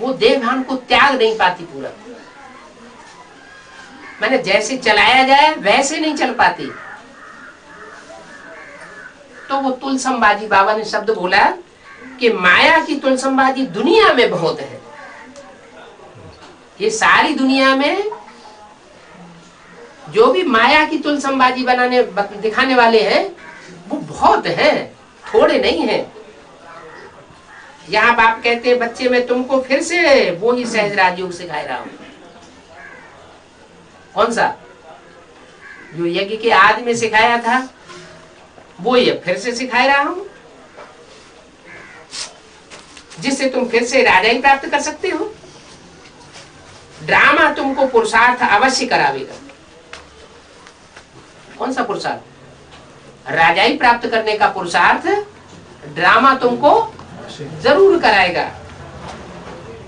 वो देहभान को त्याग नहीं पाती पूरा। मैंने जैसे चलाया जाए वैसे नहीं चल पाती। तो वो तुलसमबाजी बाबा ने शब्द बोला कि माया की तुलसमबाजी दुनिया में बहुत है। ये सारी दुनिया में जो भी माया की तुलसमबाजी बनाने दिखाने वाले हैं वो बहुत हैं, थोड़े नहीं हैं। यहाँ बाप कहते हैं बच्चे मैं तुमको फिर से वो ही सहज राजयोग सिखा रहा हूं। कौन सा? जो यज्ञ के आदि में सिखाया था वो ये फिर से सिखा रहा हूं, जिससे तुम फिर से राजाई प्राप्त कर सकते हो। ड्रामा तुमको पुरुषार्थ अवश्य करावेगा। कौन सा पुरुषार्थ? राजाई प्राप्त करने का पुरुषार्थ ड्रामा तुमको जरूर कराएगा।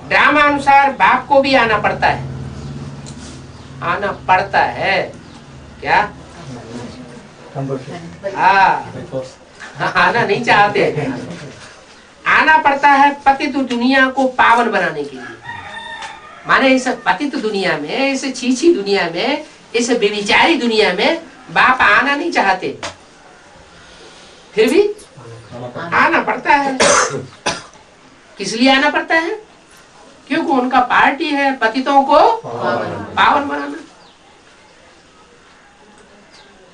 ड्रामा अनुसार बाप को भी आना पड़ता है, आना पड़ता है क्या? आना नहीं चाहते, आना पड़ता है पतित दुनिया को पावन बनाने के लिए। माने इस पतित दुनिया में, इस छीछी दुनिया में, इस बेविचारी दुनिया में बाप आना नहीं चाहते, फिर भी आना पड़ता है। किस लिए आना पड़ता है? क्योंकि उनका पार्टी है पतितों को पावन बनाना।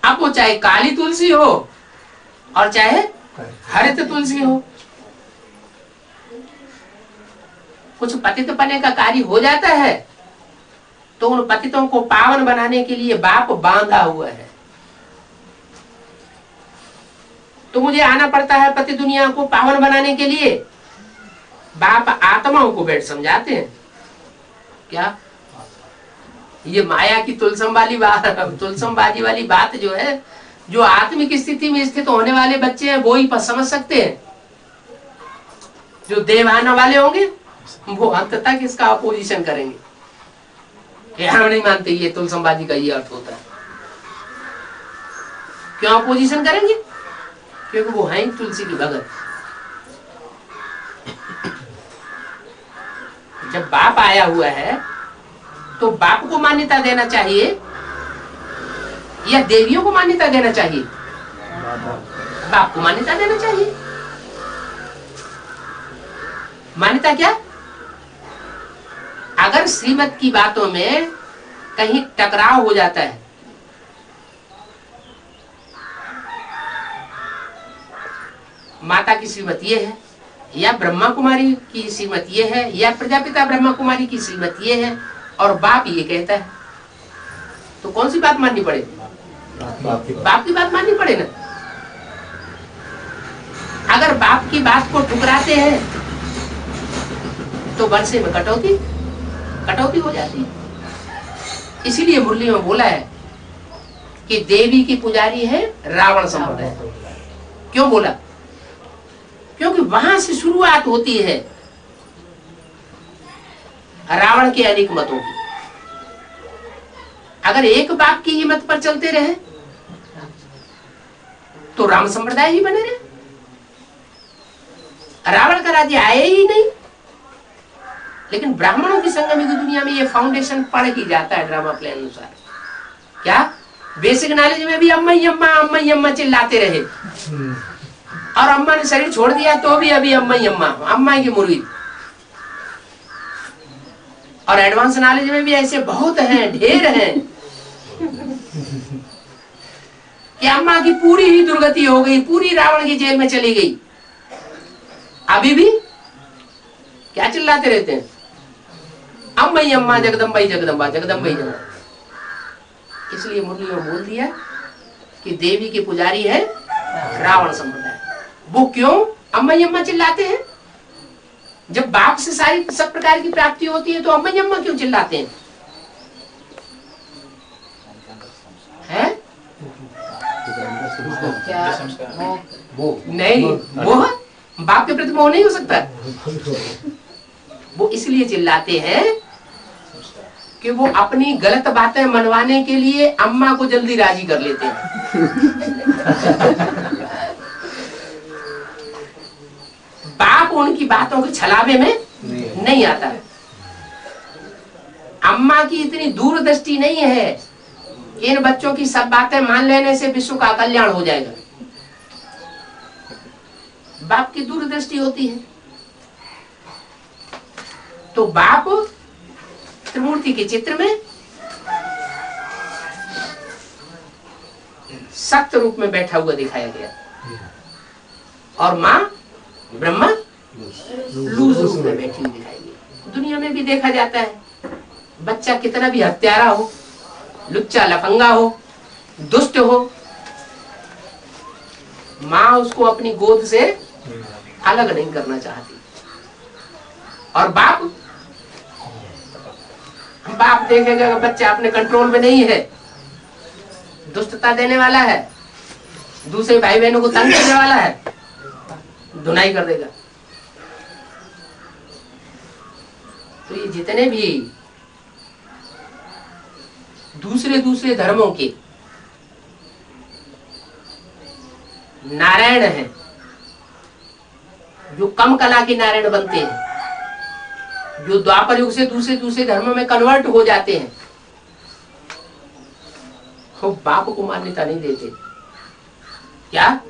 अब वो चाहे काली तुलसी हो और चाहे हरित तुलसी हो, कुछ पतित पने का कार्य हो जाता है तो उन पतितों को पावन बनाने के लिए बाप बांधा हुआ है। तो मुझे आना पड़ता है पति दुनिया को पावन बनाने के लिए। बाप आत्माओं को बैठ समझाते हैं क्या? ये माया की तुलसमबाजी वाली बात जो है, जो आत्मिक स्थिति में स्थित होने वाले बच्चे हैं वो ही समझ सकते हैं। जो देवाना वाले होंगे वो अंत तक इसका अपोजिशन करेंगे कि हम नहीं मानते ये तुलसमबाजी का ये अर्थ होता है। क्यों अपोजिशन करेंगे? क्योंकि वो है तुलसी की भगत। जब बाप आया हुआ है तो बाप को मान्यता देना चाहिए या देवियों को मान्यता देना चाहिए? बाप को मान्यता देना चाहिए। मान्यता क्या? अगर श्रीमत की बातों में कहीं टकराव हो जाता है, माता की श्रीमत ये है या ब्रह्मा कुमारी की श्रीमत ये है या प्रजापिता ब्रह्मा कुमारी की श्रीमत ये है और बाप ये कहता है, तो कौन सी बात माननी पड़े? बाप की बात माननी पड़े ना। अगर बाप की बात को ठुकराते हैं तो वर्षे में कटौती हो जाती है। इसीलिए मुरली में बोला है कि देवी की पुजारी है रावण संप्रदाय। क्यों बोला? क्योंकि वहां से शुरुआत होती है रावण के अनेक मतों की। अगर एक बाप की ही मत पर चलते रहे तो राम संप्रदाय ही बने रहे, रावण का राज्य आए ही नहीं। लेकिन ब्राह्मणों की संगम की दुनिया में ये फाउंडेशन पड़ ही जाता है ड्रामा प्लान अनुसार। क्या? बेसिक नॉलेज में भी अम्मा अम्मा चिल्लाते रहे और अम्मा ने शरीर छोड़ दिया तो भी अभी अम्मा की मुर्गी। और एडवांस नॉलेज में भी ऐसे बहुत हैं, ढेर हैं कि अम्मा की पूरी ही दुर्गति हो गई, पूरी रावण की जेल में चली गई, अभी भी क्या चिल्लाते रहते हैं? अम्मा जगदम्बाई जगदम्बा जगदम्बाई जगदम्बा। इसलिए मुरली में बोल दिया कि देवी की पुजारी है रावण संप्रदाय। वो क्यों अम्मा चिल्लाते हैं? जब बाप से सारी सब प्रकार की प्राप्ति होती है तो अम्मा क्यों चिल्लाते हैं? है? नहीं, वो बाप के प्रति मोह नहीं हो सकता। वो इसलिए चिल्लाते हैं कि वो अपनी गलत बातें मनवाने के लिए अम्मा को जल्दी राजी कर लेते हैं। बाप उनकी बातों के छलावे में नहीं आता। अम्मा की इतनी दूरदृष्टि नहीं है कि इन बच्चों की सब बातें मान लेने से विश्व का कल्याण हो जाएगा। बाप की दूरदृष्टि होती है। तो बाप त्रिमूर्ति के चित्र में सत्य रूप में बैठा हुआ दिखाया गया और माँ ब्रह्मा लूज रूप में बैठी हुई दिखाई गई। दुनिया में भी देखा जाता है, बच्चा कितना भी हत्यारा हो, लुच्चा लफंगा हो, दुष्ट हो, माँ उसको अपनी गोद से अलग नहीं करना चाहती। और बाप देखेगा कि बच्चा अपने कंट्रोल में नहीं है, दुष्टता देने वाला है, दूसरे भाई बहनों को तंग करने वाला है, धुनाई कर देगा। तो ये जितने भी दूसरे धर्मों के नारायण हैं, जो कम कला के नारायण बनते हैं, जो द्वापर युग से दूसरे धर्मों में कन्वर्ट हो जाते हैं, वो बाप को मान्यता नहीं देते। क्या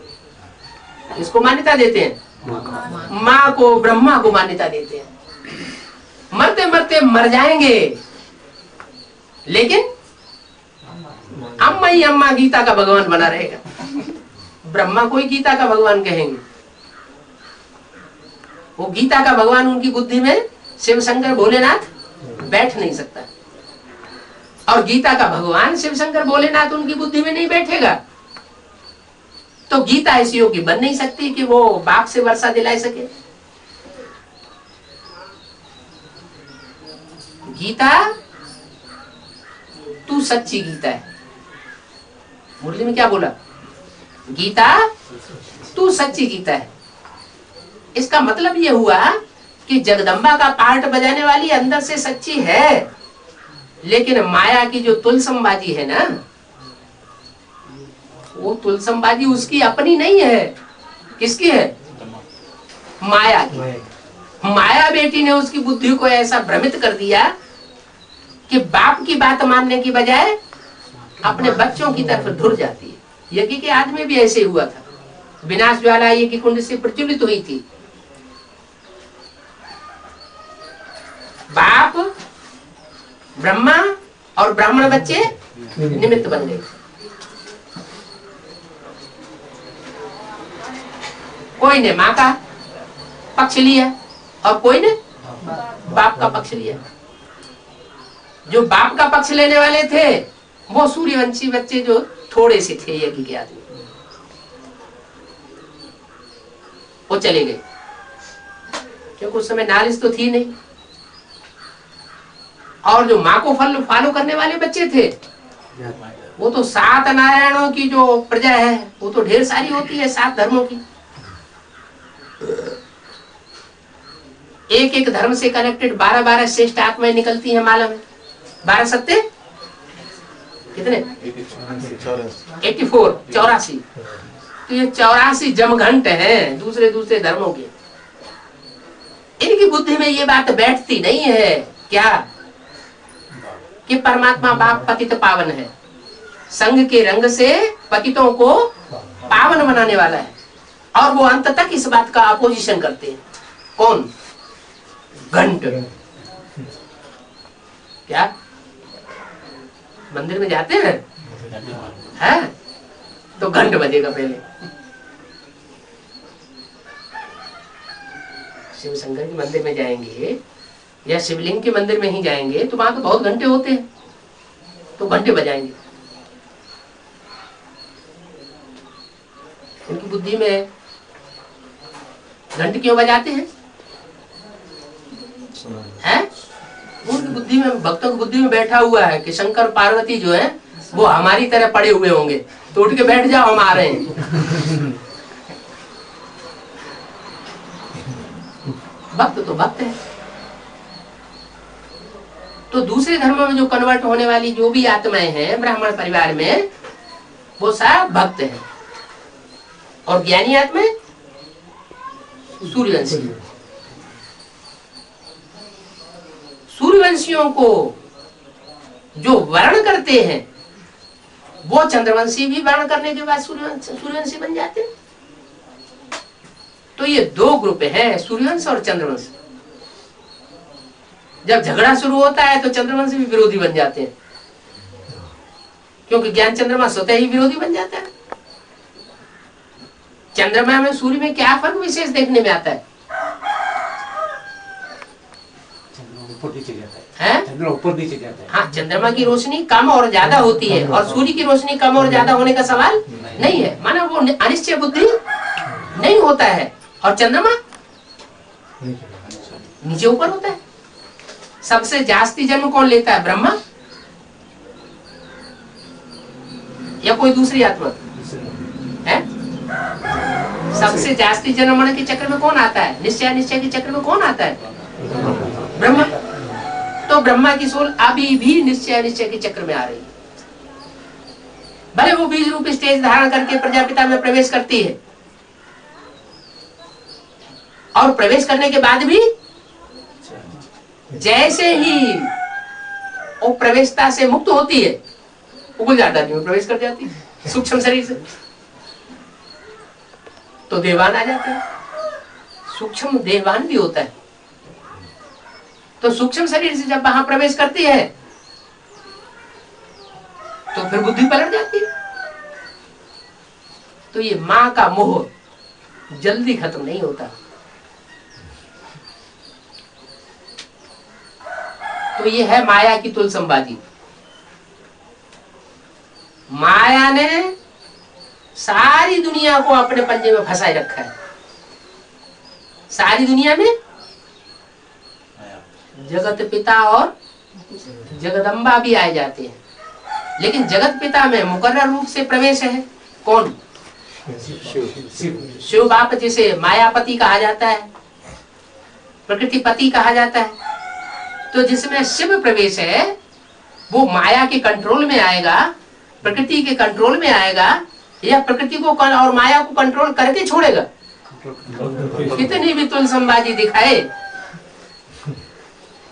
इसको मान्यता देते हैं? माँ को, ब्रह्मा को मान्यता देते हैं। मरते मरते मर जाएंगे, लेकिन अम्मा ही अम्मा गीता का भगवान बना रहेगा। ब्रह्मा को ही गीता का भगवान कहेंगे। वो गीता का भगवान उनकी बुद्धि में शिव शंकर भोलेनाथ बैठ नहीं सकता, और गीता का भगवान शिव शंकर भोलेनाथ उनकी बुद्धि में नहीं बैठेगा, तो गीता ऐसी योग्य बन नहीं सकती कि वो बाप से वर्षा दिला सके। गीता तू सच्ची गीता है। मुरली में क्या बोला? गीता तू सच्ची गीता है। इसका मतलब ये हुआ कि जगदम्बा का पार्ट बजाने वाली अंदर से सच्ची है, लेकिन माया की जो तुलसमबाजी है ना, वो तुलसमबाजी उसकी अपनी नहीं है। किसकी है? माया की। माया बेटी ने उसकी बुद्धि को ऐसा भ्रमित कर दिया कि बाप की बात मानने की बजाय अपने बच्चों की तरफ धुर जाती है। यज्ञ के आदि में भी ऐसे हुआ था। विनाश ज्वाला यज्ञ कुंड से प्रज्वलित हुई थी। बाप, ब्रह्मा और ब्राह्मण बच्चे निमित्त बन गए। कोई ने माँ का पक्ष लिया और कोई ने बाप का पक्ष लिया। जो बाप का पक्ष लेने वाले थे वो सूर्यवंशी बच्चे जो थोड़े से थे यज्ञ के आदमी, वो चले गए, क्योंकि उस समय नारिश तो थी नहीं। और जो माँ को फॉलो करने वाले बच्चे थे, वो तो 7 नारायणों की जो प्रजा है वो तो ढेर सारी होती है, 7 धर्मों की। एक धर्म से कनेक्टेड 12 श्रेष्ठ आत्माएं निकलती हैं माला में। 12 सत्य कितने? 84। तो ये 84 जमघंट हैं दूसरे धर्मों के। इनकी बुद्धि में ये बात बैठती नहीं है क्या कि परमात्मा बाप पतित पावन है, संघ के रंग से पतितों को पावन बनाने वाला है। और वो अंत तक इस बात का अपोजिशन करते हैं। कौन? घंट। क्या मंदिर में जाते हैं? है? तो घंट बजेगा पहले। शिव शंकर के मंदिर में जाएंगे या शिवलिंग के मंदिर में ही जाएंगे तो वहां तो बहुत घंटे होते हैं, तो घंटे बजाएंगे। उनकी बुद्धि में घंटे क्यों बजाते हैं? उनकी बुद्धि में, भक्तों की बुद्धि में बैठा हुआ है कि शंकर पार्वती जो है वो हमारी तरह पड़े हुए होंगे, तो उठ के बैठ जाओ, हम आ रहे हैं। भक्त तो भक्त है। तो दूसरे धर्मों में जो कन्वर्ट होने वाली जो भी आत्माएं हैं ब्राह्मण परिवार में, वो सब भक्त हैं। और ज्ञानी आत्माएं सूर्यवंशी। सूर्यवंशियों को जो वर्ण करते हैं वो चंद्रवंशी भी वर्ण करने के बाद सूर्यवंशी बन जाते हैं। तो तो ये दो ग्रुप हैं, सूर्यवंश और चंद्रवंश। जब झगड़ा शुरू होता है तो चंद्रवंश भी विरोधी बन जाते हैं, क्योंकि ज्ञान चंद्रमा स्वतः ही विरोधी बन जाता है। चंद्रमा में सूर्य में क्या फर्क विशेष देखने में आता है? ऊपर नीचे जाता है? चंद्रमा ऊपर नीचे जाता है। हाँ, चंद्रमा की रोशनी कम और ज्यादा होती है, और सूर्य की रोशनी कम और ज्यादा होने का सवाल नहीं है। माना वो अनिश्चय बुद्धि नहीं होता है, और चंद्रमा नीचे ऊपर होता है। सबसे जास्ती जन्म कौन लेता है, ब्रह्मा या कोई दूसरी आत्मा है? सबसे जास्ती जन्म मरण के चक्र में कौन आता है? निश्चय निश्चय के चक्र में कौन आता है? ब्रह्मा। तो ब्रह्मा की सोल अभी भी निश्चय निश्चय के चक्र में आ रही है। भले वो बीज रूप स्टेज धारण करके प्रजापिता में प्रवेश करती है, और प्रवेश करने के बाद भी जैसे ही वो प्रवेशता से मुक्त होती है, वो गुलजार दानी में प्रवेश कर जाती है सूक्ष्म शरीर से, तो देवान आ जाते हैं। सूक्ष्म देवान भी होता है। तो सूक्ष्म शरीर से जब वहां प्रवेश करती है तो फिर बुद्धि पलट जाती है। तो ये मां का मोह जल्दी खत्म नहीं होता। तो ये है माया की तुलसंबाजी। माया ने सारी दुनिया को अपने पंजे में फंसाए रखा है। सारी दुनिया में जगत पिता और जगदम्बा भी आए जाते हैं, लेकिन जगत पिता में मुकर्रर रूप से प्रवेश है कौन? शिव बाप, जिसे मायापति कहा जाता है, प्रकृतिपति कहा जाता है। तो जिसमें शिव प्रवेश है वो माया के कंट्रोल में आएगा, प्रकृति के कंट्रोल में आएगा, या प्रकृति को और माया को कंट्रोल करके छोड़ेगा? कितनी भी तुलसंबाजी दिखाए,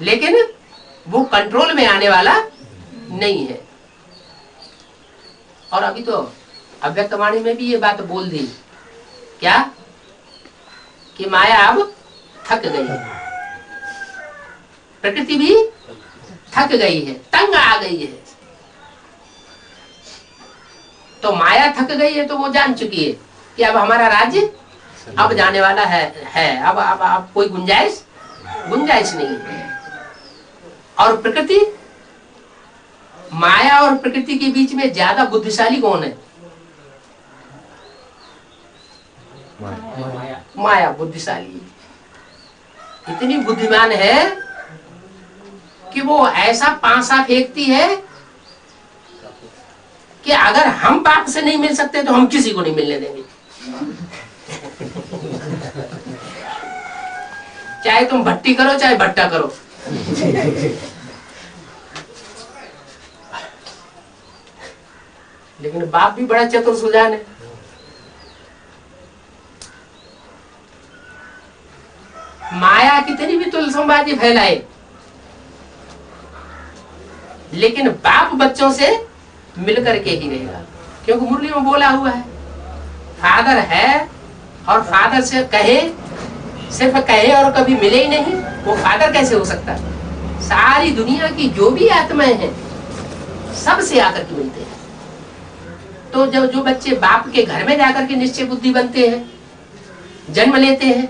लेकिन वो कंट्रोल में आने वाला नहीं है। और अभी तो अव्यक्त वाणी में भी ये बात बोल दी, क्या कि माया अब थक गई है, प्रकृति भी थक गई है, तंग आ गई है। तो माया थक गई है तो वो जान चुकी है कि अब हमारा राज्य अब जाने वाला है। अब कोई गुंजाइश नहीं है। और प्रकृति, माया और प्रकृति के बीच में ज्यादा बुद्धिशाली कौन है? माया बुद्धिशाली, इतनी बुद्धिमान है कि वो ऐसा पासा फेंकती है कि अगर हम बाप से नहीं मिल सकते तो हम किसी को नहीं मिलने देंगे। चाहे तुम भट्टी करो चाहे भट्टा करो। लेकिन बाप भी बड़ा चतुर सुजान है। माया कितनी भी तुलसंबाजी फैलाए, लेकिन बाप बच्चों से मिलकर के ही रहेगा, क्योंकि मुरली में बोला हुआ है फादर है, और फादर से कहे, सिर्फ कहे और कभी मिले ही नहीं, वो फादर कैसे हो सकता? सारी दुनिया की जो भी आत्माएं हैं सबसे आकर के मिलते हैं। तो जब जो बच्चे बाप के घर में जाकर के निश्चय बुद्धि बनते हैं, जन्म लेते हैं,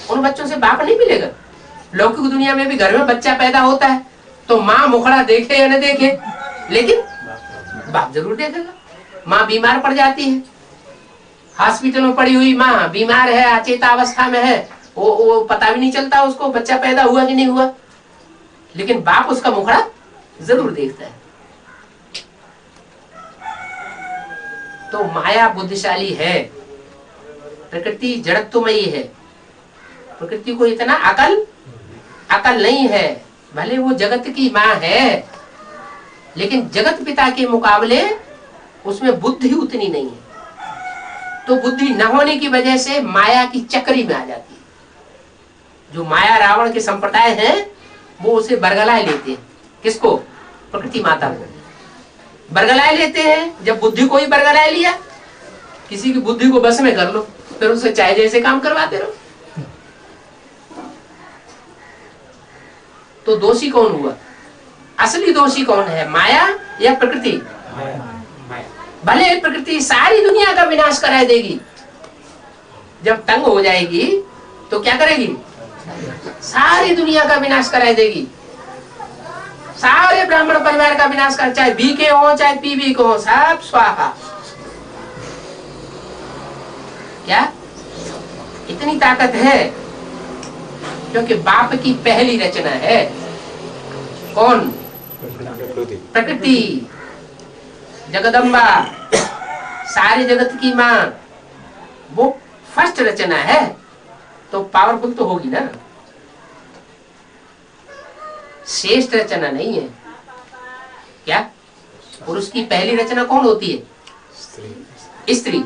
उन बच्चों से बाप नहीं मिलेगा। लौकिक दुनिया में भी घर में बच्चा पैदा होता है तो माँ मुखड़ा देखे या न देखे, लेकिन बाप जरूर देखेगा। माँ बीमार पड़ जाती है, हॉस्पिटल में पड़ी हुई माँ बीमार है, अचेता अवस्था में है, वो पता भी नहीं चलता उसको बच्चा पैदा हुआ कि नहीं हुआ, लेकिन बाप उसका मुखड़ा जरूर देखता है। तो माया बुद्धिशाली है, प्रकृति जड़त्वमयी है। प्रकृति को इतना अकल नहीं है। भले वो जगत की माँ है, लेकिन जगत पिता के मुकाबले उसमें बुद्धि उतनी नहीं है। तो बुद्धि न होने की वजह से माया की चक्री में आ जाती है। जो माया रावण के संप्रदाय हैं वो उसे बरगलाए लेते हैं। किसको? प्रकृति माता को बरगलाए लेते हैं। जब बुद्धि को ही बरगलाए लिया, किसी की बुद्धि को बस में कर लो, फिर उसे चाहे जैसे काम करवाते रहो। तो दोषी कौन हुआ? असली दोषी कौन है, माया या प्रकृति? भले प्रकृति सारी दुनिया का विनाश करा देगी, जब तंग हो जाएगी तो क्या करेगी? सारी दुनिया का विनाश करा देगी, सारे ब्राह्मण परिवार का विनाश कर, चाहे बी के हो चाहे पीबी को हो, सब स्वाहा। क्या इतनी ताकत है? क्योंकि बाप की पहली रचना है कौन? प्रकृति, जगदम्बा, सारे जगत की माँ, वो फर्स्ट रचना है, तो पावरफुल तो होगी ना, श्रेष्ठ रचना नहीं है। क्या पुरुष की पहली रचना कौन होती है? स्त्री।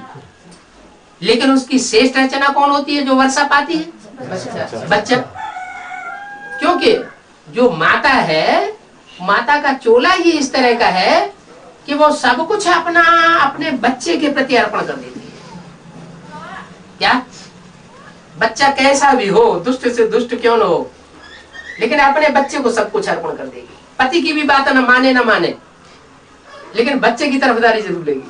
लेकिन उसकी श्रेष्ठ रचना कौन होती है जो वर्षा पाती है? बच्चा। क्योंकि जो माता है, माता का चोला ही इस तरह का है कि वो सब कुछ अपना अपने बच्चे के प्रति अर्पण कर देती है। क्या बच्चा कैसा भी हो, दुष्ट से दुष्ट क्यों न हो, लेकिन अपने बच्चे को सब कुछ अर्पण कर देगी। पति की भी बात न माने, लेकिन बच्चे की तरफदारी जरूर लेगी।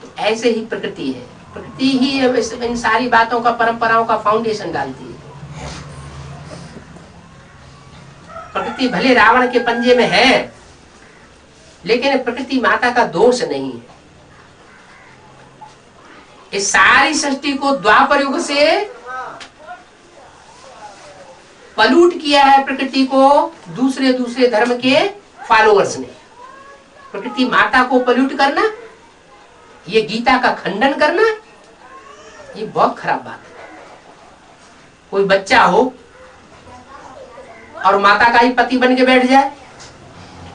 तो ऐसे ही प्रकृति है, प्रकृति ही इन सारी बातों का, परंपराओं का फाउंडेशन डालती है। प्रकृति भले रावण के पंजे में है, लेकिन प्रकृति माता का दोष नहीं है। इस सारी सृष्टि को द्वापर युग से पलूट किया है प्रकृति को दूसरे धर्म के फॉलोअर्स ने। प्रकृति माता को पलूट करना, ये गीता का खंडन करना, ये बहुत खराब बात है। कोई बच्चा हो और माता का ही पति बन के बैठ जाए,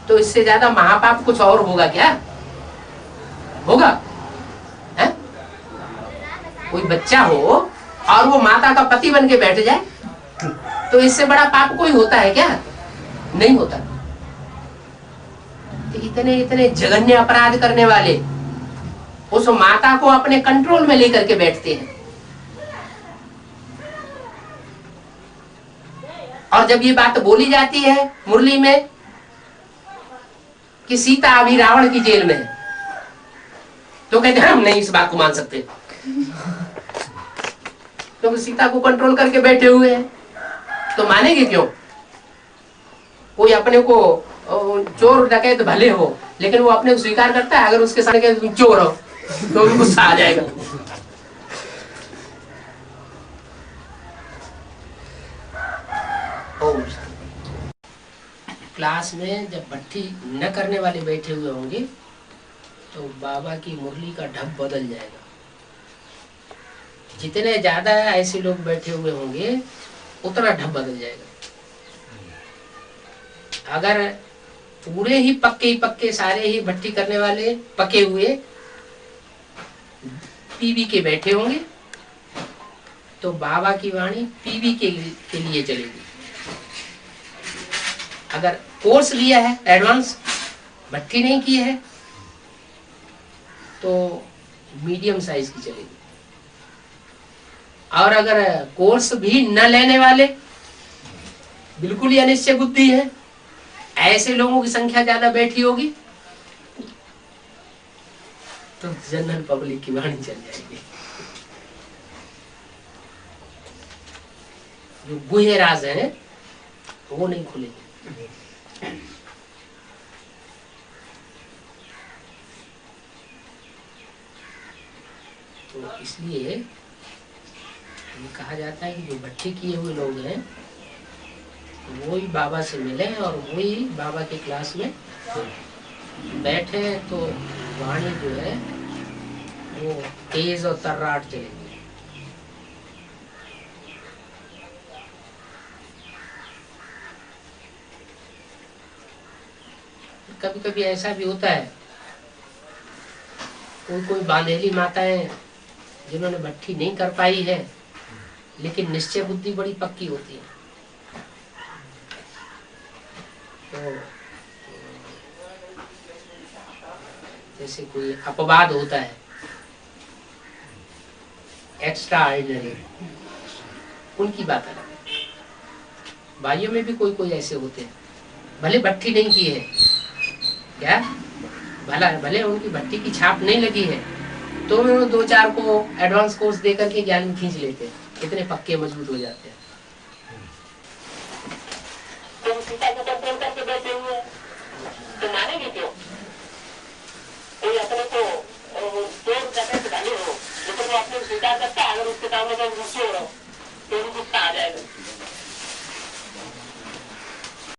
तो इससे ज्यादा महापाप कुछ और होगा क्या? होगा है? कोई बच्चा हो और वो माता का पति बन के बैठ जाए, तो इससे बड़ा पाप कोई होता है क्या? नहीं होता। तो इतने जघन्य अपराध करने वाले उस माता को अपने कंट्रोल में लेकर के बैठते हैं। और जब ये बात बोली जाती है मुरली में कि सीता अभी रावण की जेल में है, तो कहते हैं हम नहीं इस बात को मान सकते, क्योंकि सीता को कंट्रोल करके बैठे हुए हैं। तो मानेंगे क्यों? कोई अपने को चोर डकैत भले हो, लेकिन वो अपने को स्वीकार करता है? अगर उसके सामने तुम चोर हो तो भी गुस्सा आ जाएगा। क्लास में जब भट्टी न करने वाले बैठे हुए होंगे तो बाबा की मुरली का ढब बदल जाएगा। जितने ज्यादा ऐसे लोग बैठे हुए होंगे उतना ढब बदल जाएगा। अगर पूरे ही पक्के सारे ही भट्टी करने वाले पके हुए पीवी के बैठे होंगे तो बाबा की वाणी पीवी के लिए चलेगी। अगर कोर्स लिया है, एडवांस भट्टी नहीं की है, तो मीडियम साइज की चलेगी। और अगर कोर्स भी न लेने वाले, बिल्कुल ही अनिश्चय बुद्धि है, ऐसे लोगों की संख्या ज्यादा बैठी होगी, तो जनरल पब्लिक की वाणी चल जाएगी। जो गुहे राज है वो नहीं खुलेंगे। तो इसलिए ये कहा जाता है कि जो भट्टी किए हुए लोग हैं वो ही बाबा से मिले और वो ही बाबा की क्लास में बैठे, तो वाणी जो है वो तेज और तर्राट चलेगी। कभी कभी ऐसा भी होता है, कोई बांधेली माताएं जिन्होंने भट्टी नहीं कर पाई है, लेकिन निश्चय बुद्धि बड़ी पक्की होती है, तो जैसे कोई अपवाद होता है एक्स्ट्रा ऑर्डिनरी, उनकी बात अलग है। भाइयों में भी कोई कोई ऐसे होते हैं, भले भट्टी नहीं की है, क्या भले उनकी भट्टी की छाप नहीं लगी है, तो वो 2-4 को एडवांस कोर्स दे करके ज्ञान में खींच लेते हैं, इतने पक्के मजबूत हो जाते हैं। तुम सीता को कंट्रोल करके बैठे हुए तो मानेंगे क्यों? कोई अपने को चोर डकैत डाले हो, लेकिन वो अपने स्वीकार करता है, अगर उसके सामने कोई गुस्से हो रहा हो तो उनको गुस्सा आ जाएगा।